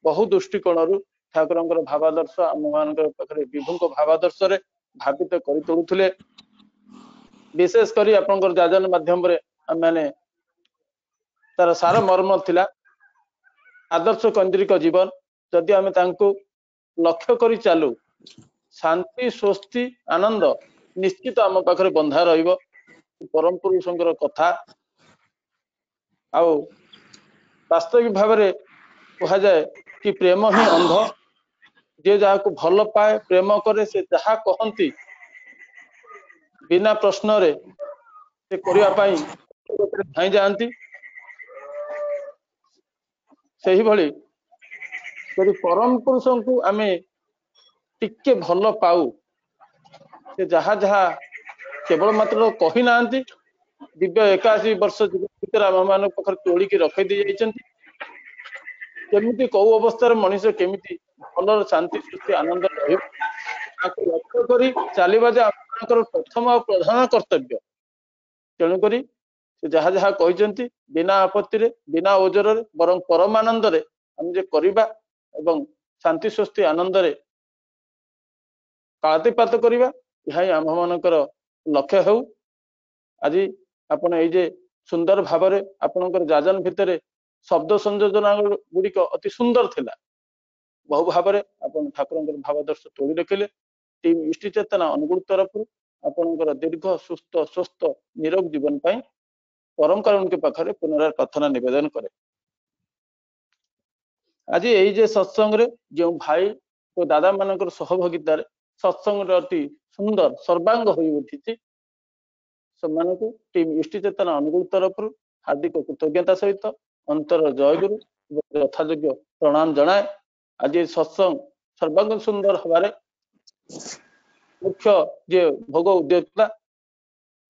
B: ବହୁ ଦୃଷ୍ଟିକୋଣରୁ ଠାକୁରଙ୍କର ଭାବାଦର୍ଶ ଆମ ମାନଙ୍କର ପାଖରେ ବିଭୁଙ୍କ ଭାବାଦର୍ଶରେ ଭାବିତ କରି ତୋଳୁଥିଲେ। ବିଶେଷ କରି ଆପଣଙ୍କର ଯାଜନ ମାଧ୍ୟମରେ ଆମେ ତାର ସାର ମର୍ମ ଥିଲା आदर्श केन्द्रिक जीवन जदि आम लक्ष्य करी चालू शांति स्वस्ति आनंद निश्चित आम पाखे बंधा रहिबो परम पुरुषंकर कथा आउ वास्तविक भाव में कहा जाए कि प्रेम ही अंध जे जहाँ को भल पाए प्रेम करे से जहाँ कहती बिना प्रश्न रे से करने धाई जाती से ही भली यदि परम पुरुष को आम टिके भल पाऊ से जहाँ जहाँ केवल मात्र कही ना दिव्य 81 वर्ष भीतर आम मान पाखे तोड़ी की रखी दी जाती केमिति कौ अवस्था मनीष केमिति भल शांति सुस्ति आनंद लक्ष्य करी चलवा जे आम प्रथम और प्रधान कर्तव्य तेणुक जहाँ जहाँ कहते बिना आपत्ति रे बिना ओजर रे बरं परमानंद रे हम जे करिबा एवं शांति स्वस्ति आनंद रे कालातिपात करिबा यही आम मानकर लक्ष्य हो आज आपण ए जे सुंदर भाव में आपणकर जाजन भितर शब्द संयोजन गुड़िक अति सुंदर थिला बहु भाव में आपण ठाकुर भावादर्श तोड़ी रखिले टीम इष्टि चेतना अनुगुण तरफ आपणकर दीर्घ सुस्थ स्वस्थ निरोग जीवन पाई परम कारुण के पाखरे पुनराय प्रार्थना निवेदन करे। आज यही जे सत्संग रे जो भाई और दादा मानकर सहभागितार सत्संग अति सुंदर सर्वांग हो उठी को टीम इष्टि चेतना अनुगुण तरफ हार्दिक कृतज्ञता सहित अंतर जयगुरु यथायोग्य प्रणाम जनाए। आज सत्संग सर्वांग सुंदर हबारे मुख्य जे भोग उद्योक्ता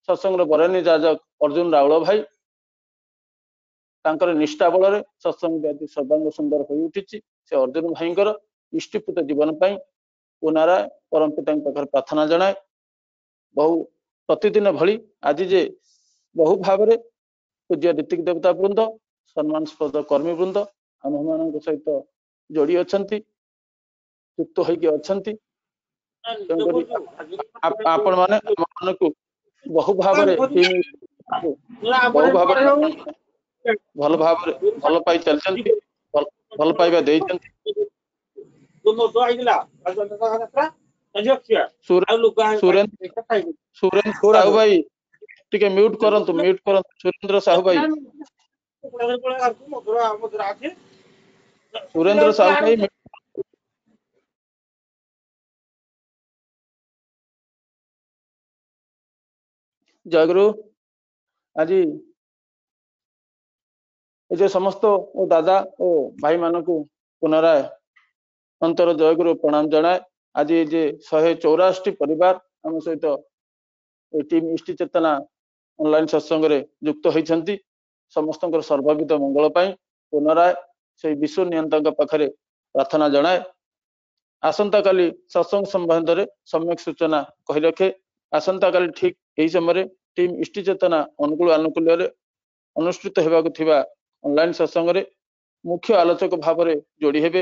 B: सत्संग बरणी जाजक अर्जुन राउल भाई तांकर निष्ठा बल सत्संग अति सर्वांग सुंदर हो उठी से अर्जुन भाई इष्टिपुत जीवन पाई पुनराय परम पिता पाखे प्रार्थना जनाए। बहु प्रतिदिन भली आज जे बहु भाव में पूज्य ऋतिक देवता वृंद सम्मानस्पद कर्मी वृंद आम मान सहित जोड़ी अच्छा युक्त होती आपण माने को बहु भाव भल भाव भल पाई चलती भल पाइबा सुरेंद्र साहू भाई टिके म्यूट करंतु सुरेंद्र साहू भाई सुरेंद्र साहू भाई जयगुरु आज ये समस्त ओ दादा ओ भाई मान को पुनराय अंतर जयगुरु प्रणाम जनाए। आज ये 184 परिवार आम सहित टीम इष्टि चेतना ऑनलाइन सत्संग रे युक्त होती समस्त सर्वविध मंगल पाई पुनराय से विश्व नियंता पाखे प्रार्थना जनाए। आसंता काली सत्संग संबंध में सम्यक सूचना कही रखे आसंता काली ठीक यही समय टीम इष्टि चेतना अनुकूल आनुकूल्य अनुष्ठित होगा ऑनलाइन सत्संग रे मुख्य आलोचक भाव में जोड़ी हेबे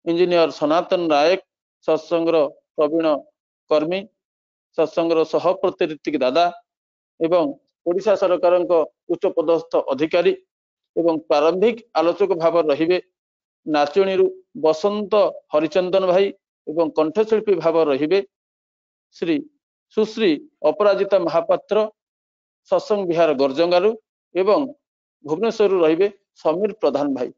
B: इंजीनियर सनातन नायक सत्संग प्रवीण कर्मी सत्संग सह प्रतिनिधि दादा एवं ओडिशा सरकार उच्च पदस्थ अधिकारी एवं प्रारंभिक आलोचक भाव रहिबे नाचुणी बसंत हरिचंदन भाई एवं कंठशिल्पी भाव रहिबे श्री सुश्री अपराजिता महापात्र सत्संग विहार गर्जंगारू एवं भुवनेश्वर रहिबे समीर प्रधान भाई।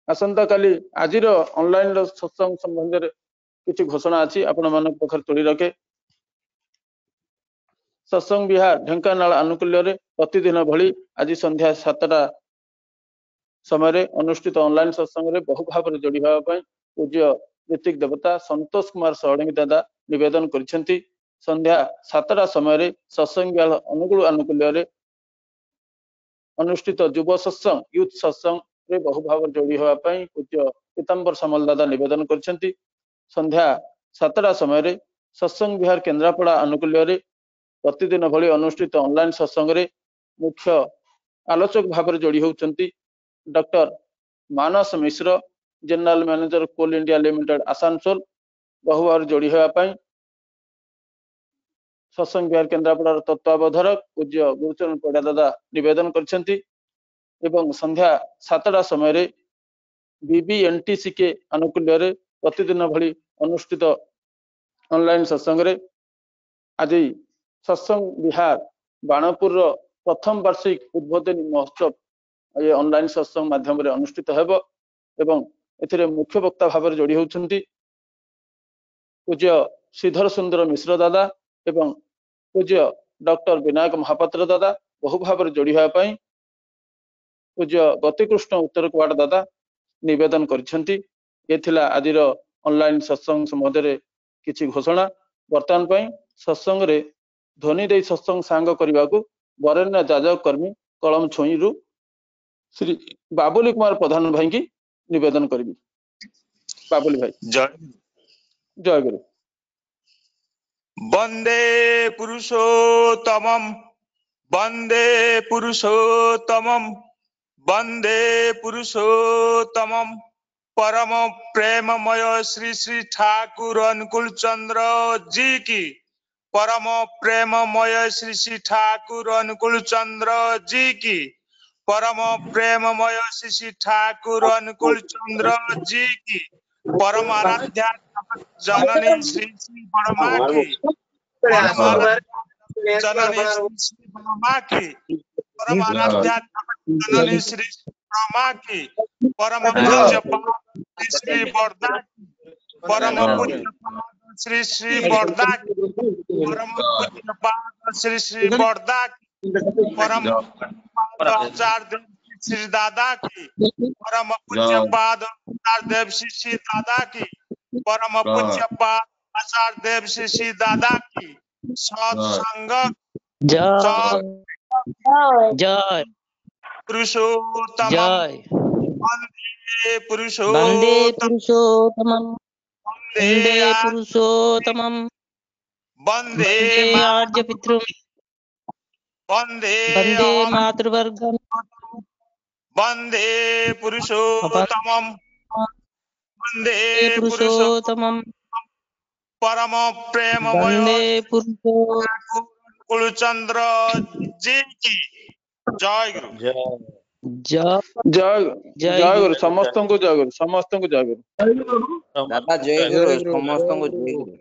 B: आसंता काली आज ऑनलाइन सत्संग संबंध में किसी घोषणा अच्छी आपण मान पाखर तोड़ी रखे सत्संग विहार ढेंकानाल आनुकूल्य प्रतिदिन भली आज संध्या 7टा समय अनुष्ठित ऑनलाइन सत्संग रे बहु भाव में जोड़ी होगा पूज्य ऋतिक देवता संतोष कुमार सौड़ंगी दादा निवेदन करिसेंती संध्या 7टा समय सत्संग विहार अनुकूल आनुकूल्य अनुष्ठित युव सत्संग यूथ सत्संग रे बहु भाव जोड़ी होगापाई पूज्य पीताम्बर सामल दादा निवेदन करिसेंती संध्या 7टा समय सत्संग विहार केन्द्रापड़ा आनुकूल्य प्रतिदिन भली अनुष्ठित ऑनलाइन सत्संग रे मुख्य आलोचक भाव में जोड़ी होती डॉक्टर मानस मिश्र जनरल मैनेजर कोल इंडिया लिमिटेड आसानसोल बहु भाव जोड़ी होगापाई सत्संग विहार केन्द्रापड़ा तत्वावधारक पूज्य गुरुचरण पड़ा दादा निवेदन करछंती ଏବଂ ସନ୍ଧ୍ୟା 7ଟା ସମୟରେ BBNTCK ଆନୁକୂଲ୍ୟରେ ପ୍ରତିଦିନ ଭଳି ଅନୁଷ୍ଠିତ ଅନଲାଇନ ସତ୍ସଙ୍ଗରେ ଆଜି ସତ୍ସଙ୍ଗ ବିହାର ବାଣପୁରର ପ୍ରଥମ ବାର୍ଷିକ ଉଦ୍ବୋଧନୀ ମହୋତ୍ସବ ଏ ଅନଲାଇନ ସତ୍ସଙ୍ଗ ମାଧ୍ୟମରେ ଅନୁଷ୍ଠିତ ହେବ ଏବଂ ଏଥିରେ ମୁଖ୍ୟ ବକ୍ତା ଭାବରେ ଯୋଡ଼ି ହେଉଛନ୍ତି ପୂଜ୍ୟ ଶ୍ରୀଧର ସୁନ୍ଦର ମିଶ୍ର ଦାଦା ଏବଂ ପୂଜ୍ୟ ଡକ୍ଟର ବିନାୟକ ମହାପାତ୍ର ଦାଦା ବହୁ ଭାବରେ ଯୋଡ଼ି ହେବା ପାଇଁ ପୂଜ୍ୟ ଗତିକୃଷ୍ଣ ଉତ୍ତର କୁଆଡ଼ ଦାଦା ନିବେଦନ କରିଛନ୍ତି। ଏ ଥିଲା ଆଜିର ଅନଲାଇନ ସତ୍ସଙ୍ଗ ସମ୍ବନ୍ଧରେ କିଛି ଘୋଷଣା। ବର୍ତ୍ତମାନ ପାଇଁ ସତ୍ସଙ୍ଗରେ ଧ୍ୱନି ଦେଇ ସତ୍ସଙ୍ଗ ସାଙ୍ଗ କରିବାକୁ ବରେଣ୍ୟ ଯାଜକ କର୍ମୀ କଳମ ଛୁଇଁରୁ ଶ୍ରୀ ବାବୁଲି କୁମାର ପ୍ରଧାନ ଭାଇକି ନିବେଦନ କରିବି। ବାବୁଲି ଭାଇ। ଜୟ ଗୁରୁ।
H: वन्दे पुरुषोत्तमं वन्दे पुरुषोत्तमं वन्दे पुरुषोत्तमं परम प्रेममय श्री श्री ठाकुर अनुकूल चंद्र जी की परम प्रेममय श्री श्री ठाकुर अनुकूल चंद्र जी की परम प्रेममय श्री श्री ठाकुर अनुकूल चंद्र जी की परम आराध्या जननी श्री श्री बड़मा की परम आराध्या जननी श्री श्री बड़मा की परम आराध्या जननी श्री श्री बड़मा की परम पूज्य श्री श्री बरदा की परम पूज्य श्री श्री बरदा की परम पूज्य श्री श्री बरदा की परम आचार्य देव श्री दादा की परम पूज्य पाद देव श्री दादा की परम पूज्य पाद आचार्य देव श्री दादा की सत्संग
C: जय
H: पुरुषोत्तम
C: जय
H: वंदे
C: वन्दे
H: पुरुषोत्तम
C: पुरुषोत्तमं
H: वंदे
C: वन्दे पुरुषोत्तमं
H: वंदे
C: वन्दे आर्यपितृं
H: वंदे
C: वन्दे मातृवर्गं
H: वंदे पुरुषोत्तमम वंदे
C: पुरुषोत्तमं
H: परम प्रेममय
C: वन्दे पुरुषोत्तमं
H: कुलचंद्र जी की जय गुरु।
C: जय
B: ଜୟ
C: जय
B: ଜୟ
C: गुरु
B: ଗୁରୁ ସମସ୍ତଙ୍କୁ ଜୟ ଗୁରୁ ସମସ୍ତଙ୍କୁ ଜୟ ଗୁରୁ।
D: ଦାଦା ଜୟ ଗୁରୁ ସମସ୍ତଙ୍କୁ ଜୟ ଗୁରୁ।